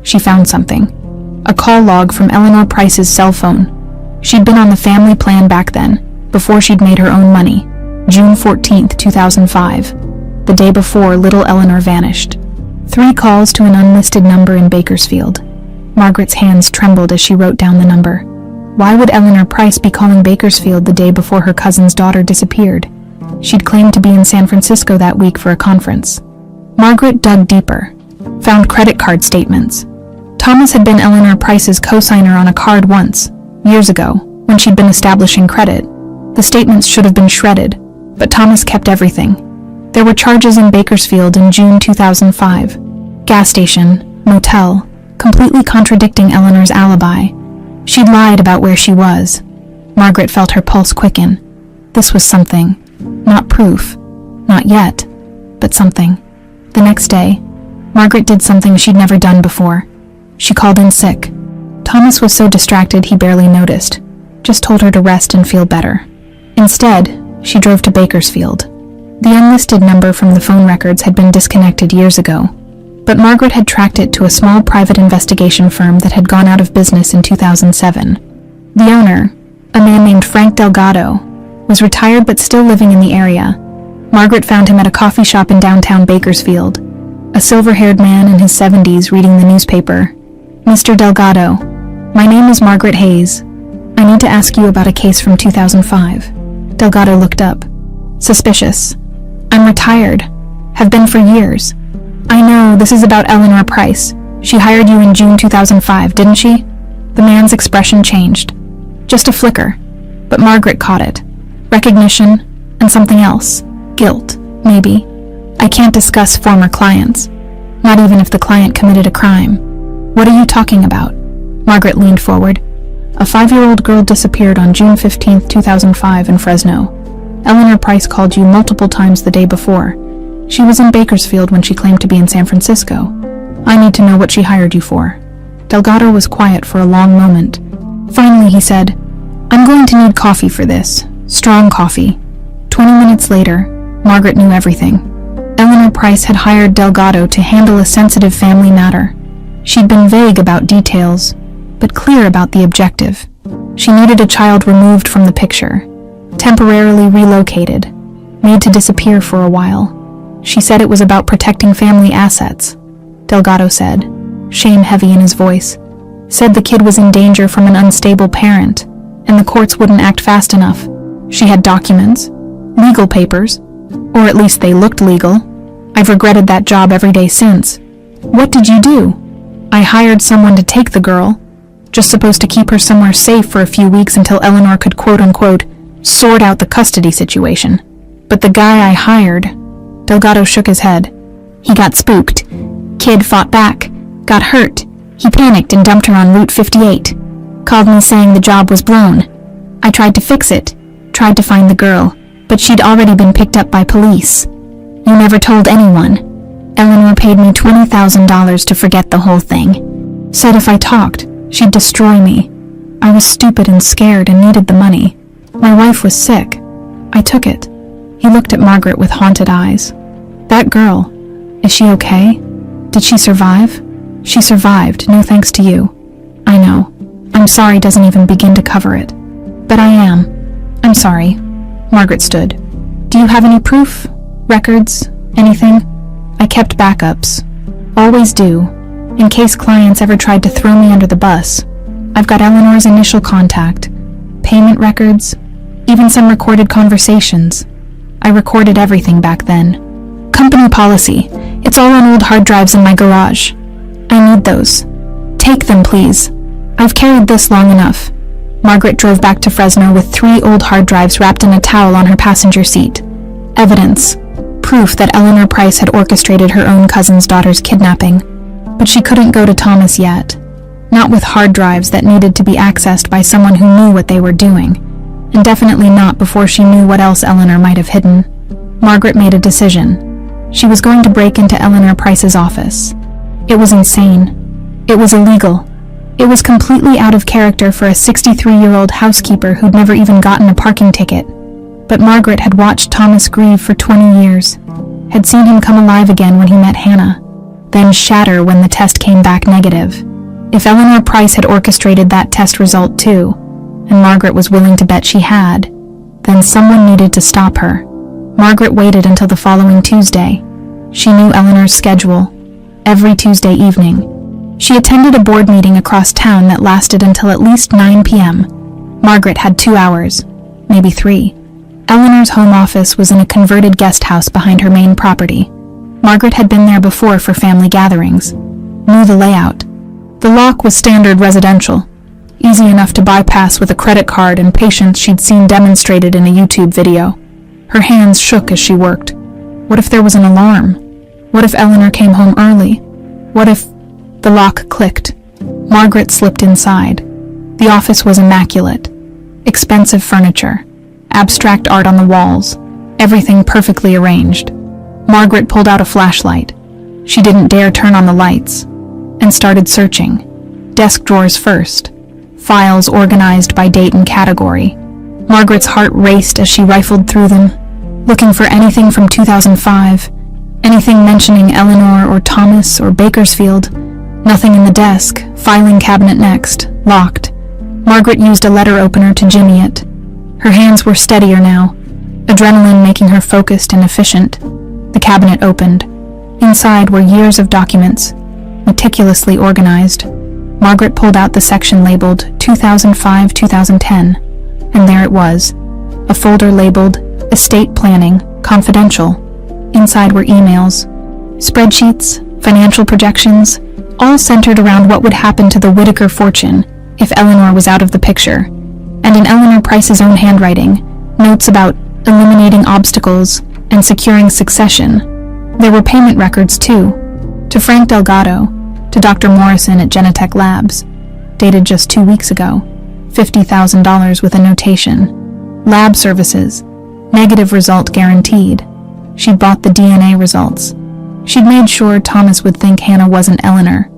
she found something. A call log from Eleanor Price's cell phone. She'd been on the family plan back then, before she'd made her own money. June 14th, 2005, the day before little Eleanor vanished. 3 calls to an unlisted number in Bakersfield. Margaret's hands trembled as she wrote down the number. Why would Eleanor Price be calling Bakersfield the day before her cousin's daughter disappeared? She'd claimed to be in San Francisco that week for a conference. Margaret dug deeper, found credit card statements. Thomas had been Eleanor Price's co-signer on a card once, years ago, when she'd been establishing credit. The statements should have been shredded, but Thomas kept everything. There were charges in Bakersfield in June 2005. Gas station, motel, completely contradicting Eleanor's alibi. She'd lied about where she was. Margaret felt her pulse quicken. This was something. Not proof. Not yet. But something. The next day, Margaret did something she'd never done before. She called in sick. Thomas was so distracted he barely noticed. Just told her to rest and feel better. Instead, she drove to Bakersfield. The unlisted number from the phone records had been disconnected years ago, but Margaret had tracked it to a small private investigation firm that had gone out of business in 2007. The owner, a man named Frank Delgado, was retired but still living in the area. Margaret found him at a coffee shop in downtown Bakersfield, a silver-haired man in his 70s reading the newspaper. Mr. Delgado, my name is Margaret Hayes. I need to ask you about a case from 2005. Delgado looked up. Suspicious. I'm retired. Have been for years. I know, this is about Eleanor Price. She hired you in June 2005, didn't she? The man's expression changed. Just a flicker. But Margaret caught it. Recognition, and something else. Guilt, maybe. I can't discuss former clients. Not even if the client committed a crime. What are you talking about? Margaret leaned forward. A 5-year-old girl disappeared on June 15, 2005 in Fresno. Eleanor Price called you multiple times the day before. She was in Bakersfield when she claimed to be in San Francisco. I need to know what she hired you for. Delgado was quiet for a long moment. Finally, he said, I'm going to need coffee for this. Strong coffee. 20 minutes later, Margaret knew everything. Eleanor Price had hired Delgado to handle a sensitive family matter. She'd been vague about details, but clear about the objective. She needed a child removed from the picture, temporarily relocated, made to disappear for a while. She said it was about protecting family assets. Delgado said, shame heavy in his voice. Said the kid was in danger from an unstable parent, and the courts wouldn't act fast enough. She had documents, legal papers, or at least they looked legal. I've regretted that job every day since. What did you do? I hired someone to take the girl, just supposed to keep her somewhere safe for a few weeks until Eleanor could quote-unquote sort out the custody situation. But the guy I hired, Delgado shook his head. He got spooked. Kid fought back, got hurt. He panicked and dumped her on Route 58. Called me saying the job was blown. I tried to fix it, tried to find the girl, but she'd already been picked up by police. You never told anyone. Eleanor paid me $20,000 to forget the whole thing. Said if I talked, she'd destroy me. I was stupid and scared and needed the money. My wife was sick. I took it. He looked at Margaret with haunted eyes. That girl, is she okay? Did she survive? She survived, no thanks to you. I know. I'm sorry doesn't even begin to cover it. But I am. I'm sorry. Margaret stood. Do you have any proof? Records? Anything? I kept backups. Always do. In case clients ever tried to throw me under the bus. I've got Eleanor's initial contact, payment records, even some recorded conversations. I recorded everything back then. Company policy. It's all on old hard drives in my garage. I need those. Take them, please. I've carried this long enough. Margaret drove back to Fresno with 3 old hard drives wrapped in a towel on her passenger seat. Evidence. Proof that Eleanor Price had orchestrated her own cousin's daughter's kidnapping. But she couldn't go to Thomas yet. Not with hard drives that needed to be accessed by someone who knew what they were doing. And definitely not before she knew what else Eleanor might have hidden. Margaret made a decision. She was going to break into Eleanor Price's office. It was insane. It was illegal. It was completely out of character for a 63-year-old housekeeper who'd never even gotten a parking ticket. But Margaret had watched Thomas grieve for 20 years, had seen him come alive again when he met Hannah, then shatter when the test came back negative. If Eleanor Price had orchestrated that test result too, and Margaret was willing to bet she had, then someone needed to stop her. Margaret waited until the following Tuesday. She knew Eleanor's schedule. Every Tuesday evening, she attended a board meeting across town that lasted until at least 9 p.m. Margaret had 2 hours, maybe 3. Eleanor's home office was in a converted guest house behind her main property. Margaret had been there before for family gatherings, knew the layout. The lock was standard residential, easy enough to bypass with a credit card and patience she'd seen demonstrated in a YouTube video. Her hands shook as she worked. What if there was an alarm? What if Eleanor came home early? What if... The lock clicked. Margaret slipped inside. The office was immaculate. Expensive furniture. Abstract art on the walls. Everything perfectly arranged. Margaret pulled out a flashlight. She didn't dare turn on the lights. And started searching. Desk drawers first. Files organized by date and category. Margaret's heart raced as she rifled through them, looking for anything from 2005, anything mentioning Eleanor or Thomas or Bakersfield. Nothing in the desk, filing cabinet next, locked. Margaret used a letter opener to jimmy it. Her hands were steadier now, adrenaline making her focused and efficient. The cabinet opened. Inside were years of documents, meticulously organized. Margaret pulled out the section labeled 2005-2010, and there it was, a folder labeled Estate Planning, Confidential. Inside were emails, spreadsheets, financial projections, all centered around what would happen to the Whittaker fortune if Eleanor was out of the picture, and in Eleanor Price's own handwriting, notes about eliminating obstacles and securing succession. There were payment records too, to Frank Delgado, to Dr. Morrison at Genetech Labs, dated just 2 weeks ago, $50,000 with a notation. Lab services, negative result guaranteed. She'd bought the DNA results. She'd made sure Thomas would think Hannah wasn't Eleanor.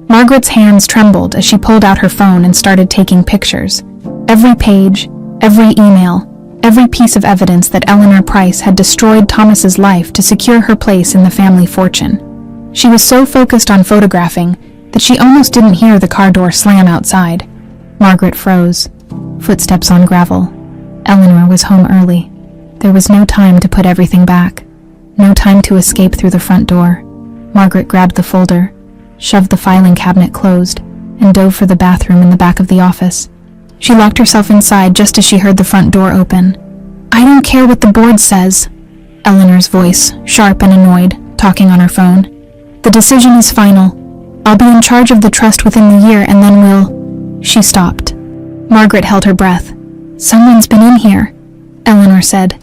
Margaret's hands trembled as she pulled out her phone and started taking pictures. Every page, every email, every piece of evidence that Eleanor Price had destroyed Thomas's life to secure her place in the family fortune. She was so focused on photographing that she almost didn't hear the car door slam outside. Margaret froze. Footsteps on gravel. Eleanor was home early. There was no time to put everything back. No time to escape through the front door. Margaret grabbed the folder, shoved the filing cabinet closed, and dove for the bathroom in the back of the office. She locked herself inside just as she heard the front door open. "I don't care what the board says," Eleanor's voice, sharp and annoyed, talking on her phone. "The decision is final. I'll be in charge of the trust within the year and then we'll..." She stopped. Margaret held her breath. "Someone's been in here," Eleanor said,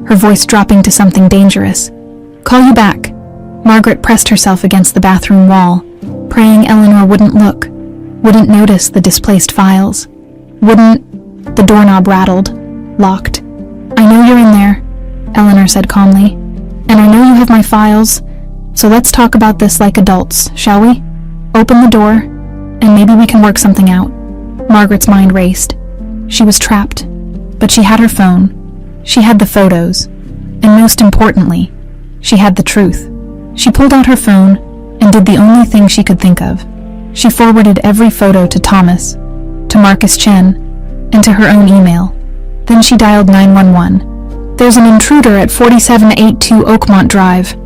her voice dropping to something dangerous. "Call you back." Margaret pressed herself against the bathroom wall, praying Eleanor wouldn't look, wouldn't notice the displaced files. The doorknob rattled, locked. "I know you're in there," Eleanor said calmly, "and I know you have my files, so let's talk about this like adults, shall we? Open the door, and maybe we can work something out." Margaret's mind raced. She was trapped, but she had her phone. She had the photos, and most importantly, she had the truth. She pulled out her phone and did the only thing she could think of. She forwarded every photo to Thomas, to Marcus Chen, and to her own email. Then she dialed 911. "There's an intruder at 4782 Oakmont Drive,"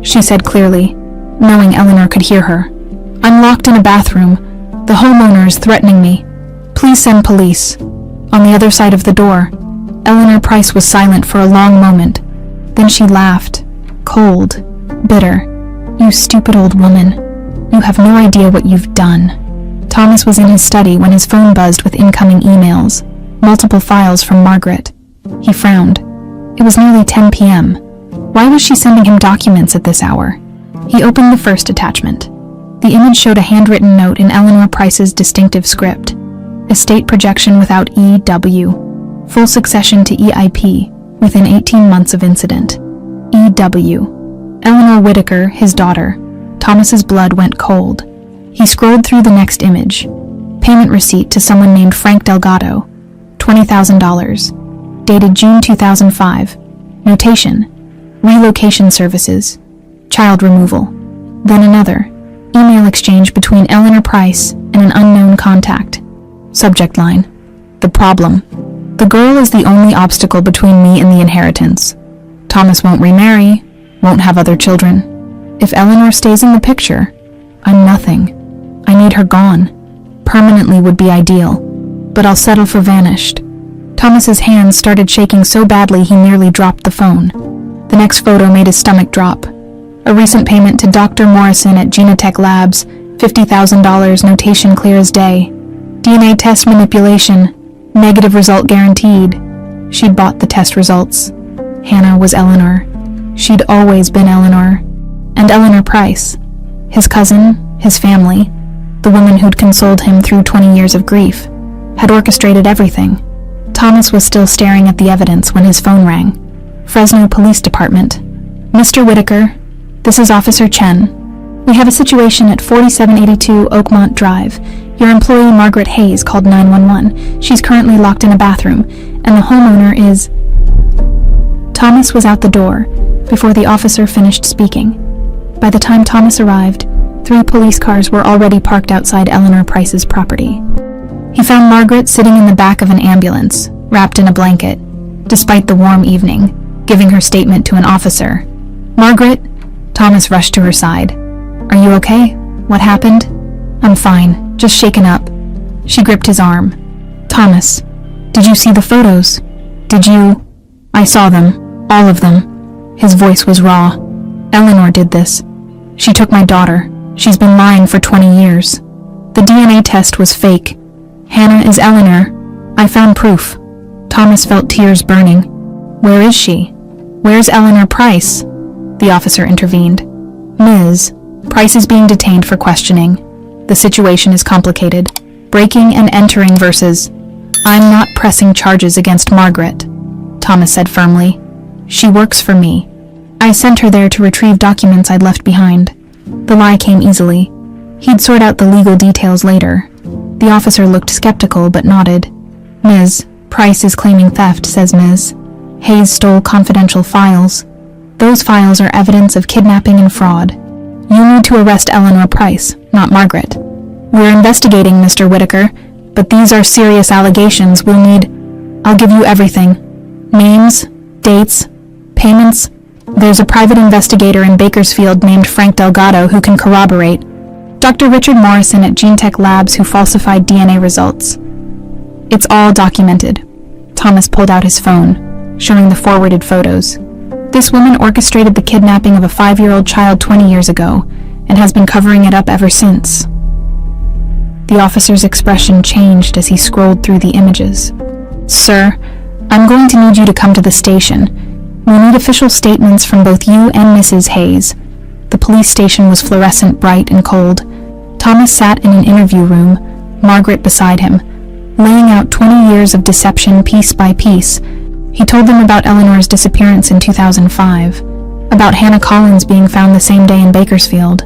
she said clearly, knowing Eleanor could hear her. "I'm locked in a bathroom. The homeowner is threatening me. Please send police." On the other side of the door, Eleanor Price was silent for a long moment. Then she laughed, cold, bitter. "You stupid old woman. You have no idea what you've done." Thomas was in his study when his phone buzzed with incoming emails, multiple files from Margaret. He frowned. It was nearly 10 p.m. Why was she sending him documents at this hour? He opened the first attachment. The image showed a handwritten note in Eleanor Price's distinctive script. Estate projection without EW. Full succession to EIP within 18 months of incident. EW. Eleanor Whitaker, his daughter. Thomas's blood went cold. He scrolled through the next image. Payment receipt to someone named Frank Delgado, $20,000. Dated June 2005. Notation: relocation services. Child removal. Then another. Email exchange between Eleanor Price and an unknown contact. Subject line: the problem. The girl is the only obstacle between me and the inheritance. Thomas won't remarry, won't have other children. If Eleanor stays in the picture, I'm nothing. I need her gone. Permanently would be ideal, but I'll settle for vanished. Thomas's hands started shaking so badly he nearly dropped the phone. The next photo made his stomach drop. A recent payment to Dr. Morrison at Genetech Labs, $50,000, notation clear as day. DNA test manipulation, negative result guaranteed. She'd bought the test results. Hannah was Eleanor. She'd always been Eleanor. And Eleanor Price, his cousin, his family, the woman who'd consoled him through 20 years of grief, had orchestrated everything. Thomas was still staring at the evidence when his phone rang. Fresno Police Department. Mr. Whitaker, this is Officer Chen. We have a situation at 4782 Oakmont Drive. Your employee Margaret Hayes called 911. She's currently locked in a bathroom, and the homeowner is... Thomas was out the door before the officer finished speaking. By the time Thomas arrived, 3 police cars were already parked outside Eleanor Price's property. He found Margaret sitting in the back of an ambulance, wrapped in a blanket, despite the warm evening, giving her statement to an officer. "Margaret?" Thomas rushed to her side. "Are you okay? What happened?" "I'm fine, just shaken up." She gripped his arm. "Thomas, did you see the photos? Did you—" "I saw them, all of them." His voice was raw. "Eleanor did this. She took my daughter. She's been lying for 20 years. The DNA test was fake. Hannah is Eleanor. I found proof." Thomas felt tears burning. "Where is she? Where's Eleanor Price?" The officer intervened. "Ms. Price is being detained for questioning. The situation is complicated. Breaking and entering versus... I'm not pressing charges against Margaret," Thomas said firmly. "She works for me. I sent her there to retrieve documents I'd left behind." The lie came easily. He'd sort out the legal details later. The officer looked skeptical but nodded. "Ms. Price is claiming theft," says Ms. Hayes stole confidential files. Those files are evidence of kidnapping and fraud. You need to arrest Eleanor Price, not Margaret. We're investigating, Mr. Whitaker, but these are serious allegations. We'll need... I'll give you everything. Names, dates, payments. There's a private investigator in Bakersfield named Frank Delgado who can corroborate. Dr. Richard Morrison at Genetech Labs who falsified DNA results. It's all documented. Thomas pulled out his phone, showing the forwarded photos. This woman orchestrated the kidnapping of a 5-year-old child 20 years ago, and has been covering it up ever since. The officer's expression changed as he scrolled through the images. "Sir, I'm going to need you to come to the station. We need official statements from both you and Mrs. Hayes." The police station was fluorescent bright and cold. Thomas sat in an interview room, Margaret beside him, laying out 20 years of deception piece by piece. He told them about Eleanor's disappearance in 2005, about Hannah Collins being found the same day in Bakersfield,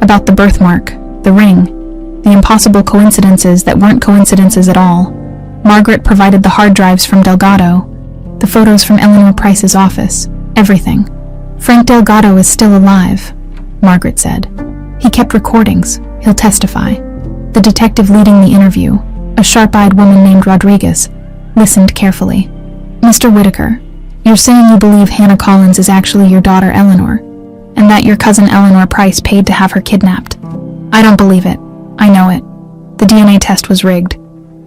about the birthmark, the ring, the impossible coincidences that weren't coincidences at all. Margaret provided the hard drives from Delgado, the photos from Eleanor Price's office, everything. "Frank Delgado is still alive," Margaret said. "He kept recordings. He'll testify." The detective leading the interview, a sharp-eyed woman named Rodriguez, listened carefully. "Mr. Whitaker, you're saying you believe Hannah Collins is actually your daughter Eleanor, and that your cousin Eleanor Price paid to have her kidnapped." "I don't believe it. I know it. The DNA test was rigged.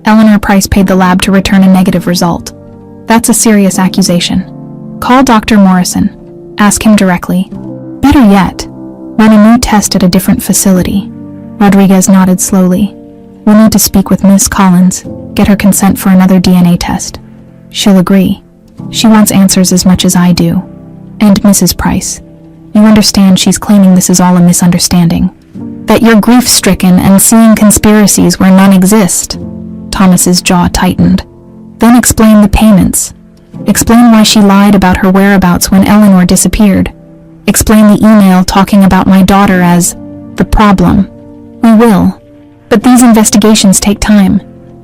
Eleanor Price paid the lab to return a negative result. That's a serious accusation. Call Dr. Morrison. Ask him directly. Better yet, run a new test at a different facility." Rodriguez nodded slowly. "We'll need to speak with Miss Collins, get her consent for another DNA test. She'll agree. She wants answers as much as I do. And Mrs. Price, you understand she's claiming this is all a misunderstanding. That you're grief-stricken and seeing conspiracies where none exist." Thomas's jaw tightened. "Then explain the payments. Explain why she lied about her whereabouts when Eleanor disappeared. Explain the email talking about my daughter as the problem. We will. But these investigations take time.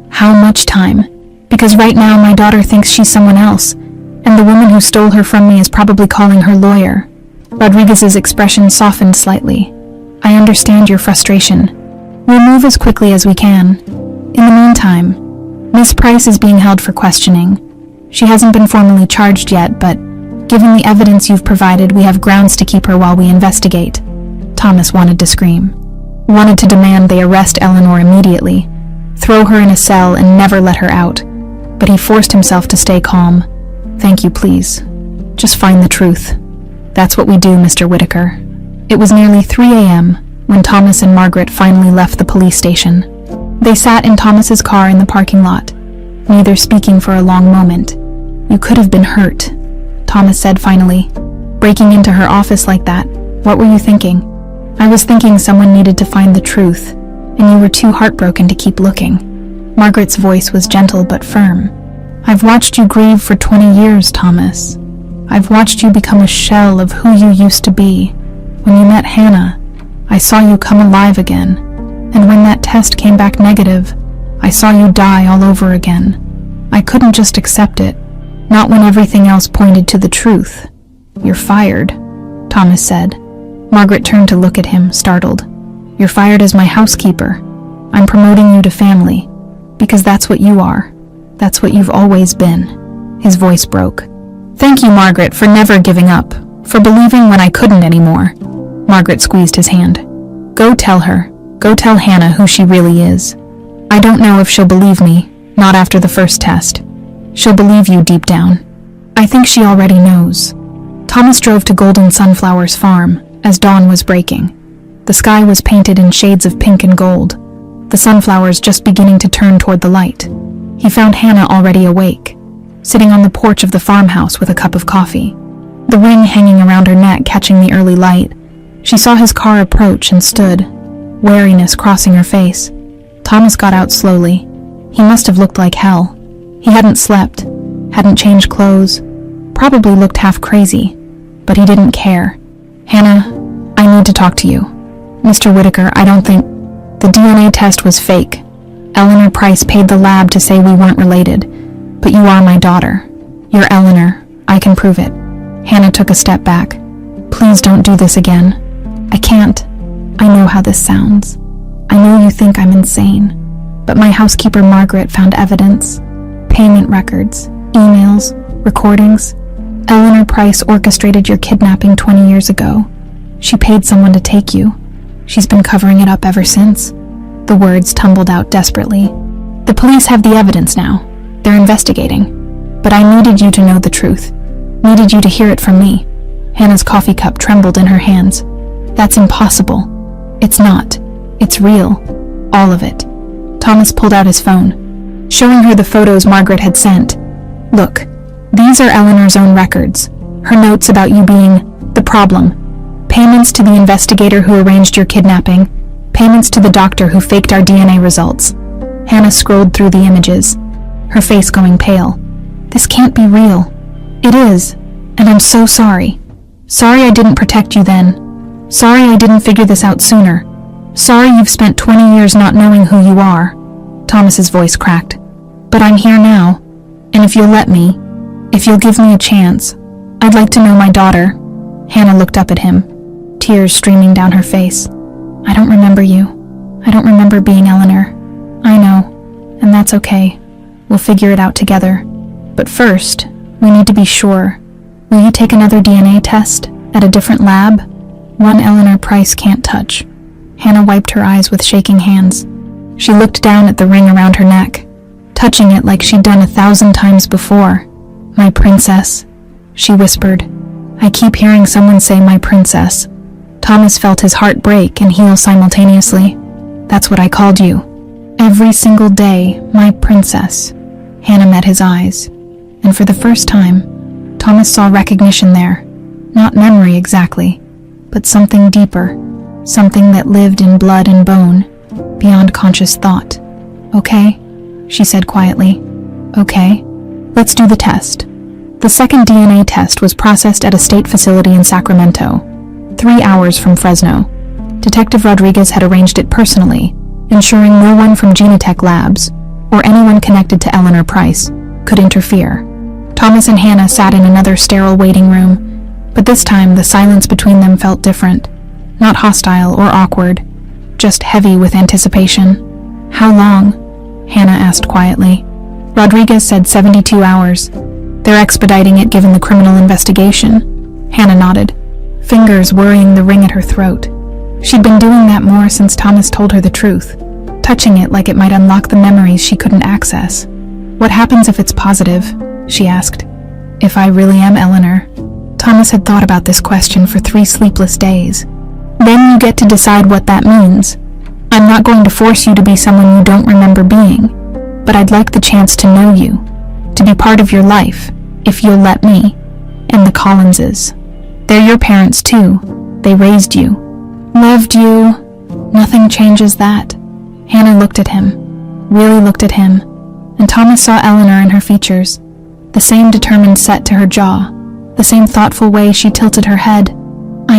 How much time? Because right now my daughter thinks she's someone else, and the woman who stole her from me is probably calling her lawyer. Rodriguez's expression softened slightly. I understand your frustration. We'll move as quickly as we can. In the meantime, Miss Price is being held for questioning. She hasn't been formally charged yet, but given the evidence you've provided, we have grounds to keep her while we investigate. Thomas wanted to scream. Wanted to demand they arrest Eleanor immediately, throw her in a cell and never let her out. But he forced himself to stay calm. Thank you, please. Just find the truth. That's what we do, Mr. Whitaker. It was nearly 3 a.m. when Thomas and Margaret finally left the police station. They sat in Thomas's car in the parking lot, neither speaking for a long moment. You could have been hurt, Thomas said finally. Breaking into her office like that, what were you thinking? I was thinking someone needed to find the truth, and you were too heartbroken to keep looking. Margaret's voice was gentle but firm. I've watched you grieve for 20 years, Thomas. I've watched you become a shell of who you used to be. When you met Hannah, I saw you come alive again. And when that test came back negative, I saw you die all over again. I couldn't just accept it, not when everything else pointed to the truth. You're fired, Thomas said. Margaret turned to look at him, startled. You're fired as my housekeeper. I'm promoting you to family, because that's what you are. That's what you've always been. His voice broke. Thank you, Margaret, for never giving up, for believing when I couldn't anymore. Margaret squeezed his hand. Go tell her. Go tell Hannah who she really is. I don't know if she'll believe me, not after the first test. She'll believe you deep down. I think she already knows. Thomas drove to Golden Sunflower's farm as dawn was breaking. The sky was painted in shades of pink and gold, the sunflowers just beginning to turn toward the light. He found Hannah already awake, sitting on the porch of the farmhouse with a cup of coffee, the ring hanging around her neck catching the early light. She saw his car approach and stood, wariness crossing her face. Thomas got out slowly. He must have looked like hell. He hadn't slept, hadn't changed clothes, probably looked half crazy, but he didn't care. Hannah, I need to talk to you. Mr. Whitaker, I don't think... The DNA test was fake. Eleanor Price paid the lab to say we weren't related, but you are my daughter. You're Eleanor. I can prove it. Hannah took a step back. Please don't do this again. I can't. I know how this sounds. I know you think I'm insane, but my housekeeper Margaret found evidence. Payment records, emails, recordings. Eleanor Price orchestrated your kidnapping 20 years ago. She paid someone to take you. She's been covering it up ever since. The words tumbled out desperately. The police have the evidence now. They're investigating. But I needed you to know the truth. Needed you to hear it from me. Hannah's coffee cup trembled in her hands. That's impossible. It's not. It's real. All of it. Thomas pulled out his phone, showing her the photos Margaret had sent. Look, these are Eleanor's own records. Her notes about you being the problem. Payments to the investigator who arranged your kidnapping. Payments to the doctor who faked our DNA results. Hannah scrolled through the images, her face going pale. This can't be real. It is, and I'm so sorry. Sorry I didn't protect you then. Sorry I didn't figure this out sooner. Sorry you've spent 20 years not knowing who you are. Thomas's voice cracked. But I'm here now, and if you'll let me, if you'll give me a chance, I'd like to know my daughter. Hannah looked up at him, tears streaming down her face. I don't remember you. I don't remember being Eleanor. I know, and that's okay. We'll figure it out together. But first, we need to be sure. Will you take another DNA test at a different lab? One Eleanor Price can't touch. Hannah wiped her eyes with shaking hands. She looked down at the ring around her neck, touching it like she'd done 1,000 times before. My princess, she whispered. I keep hearing someone say my princess. Thomas felt his heart break and heal simultaneously. That's what I called you. Every single day, my princess. Hannah met his eyes, and for the first time, Thomas saw recognition there. Not memory exactly, but something deeper, something that lived in blood and bone, beyond conscious thought. Okay, she said quietly. Okay, let's do the test. The second DNA test was processed at a state facility in Sacramento, 3 hours from Fresno. Detective Rodriguez had arranged it personally, ensuring no one from Genetech Labs, or anyone connected to Eleanor Price, could interfere. Thomas and Hannah sat in another sterile waiting room, but this time the silence between them felt different. Not hostile or awkward, just heavy with anticipation. "How long?" Hannah asked quietly. Rodriguez said 72 hours. "They're expediting it given the criminal investigation." Hannah nodded, fingers worrying the ring at her throat. She'd been doing that more since Thomas told her the truth, touching it like it might unlock the memories she couldn't access. "What happens if it's positive?" she asked. "If I really am Eleanor?" Thomas had thought about this question for 3 sleepless days. "Then you get to decide what that means. I'm not going to force you to be someone you don't remember being, but I'd like the chance to know you, to be part of your life, if you'll let me, and the Collinses. They're your parents too. They raised you, loved you. Nothing changes that." Hannah looked at him, really looked at him, and Thomas saw Eleanor in her features, the same determined set to her jaw, the same thoughtful way she tilted her head.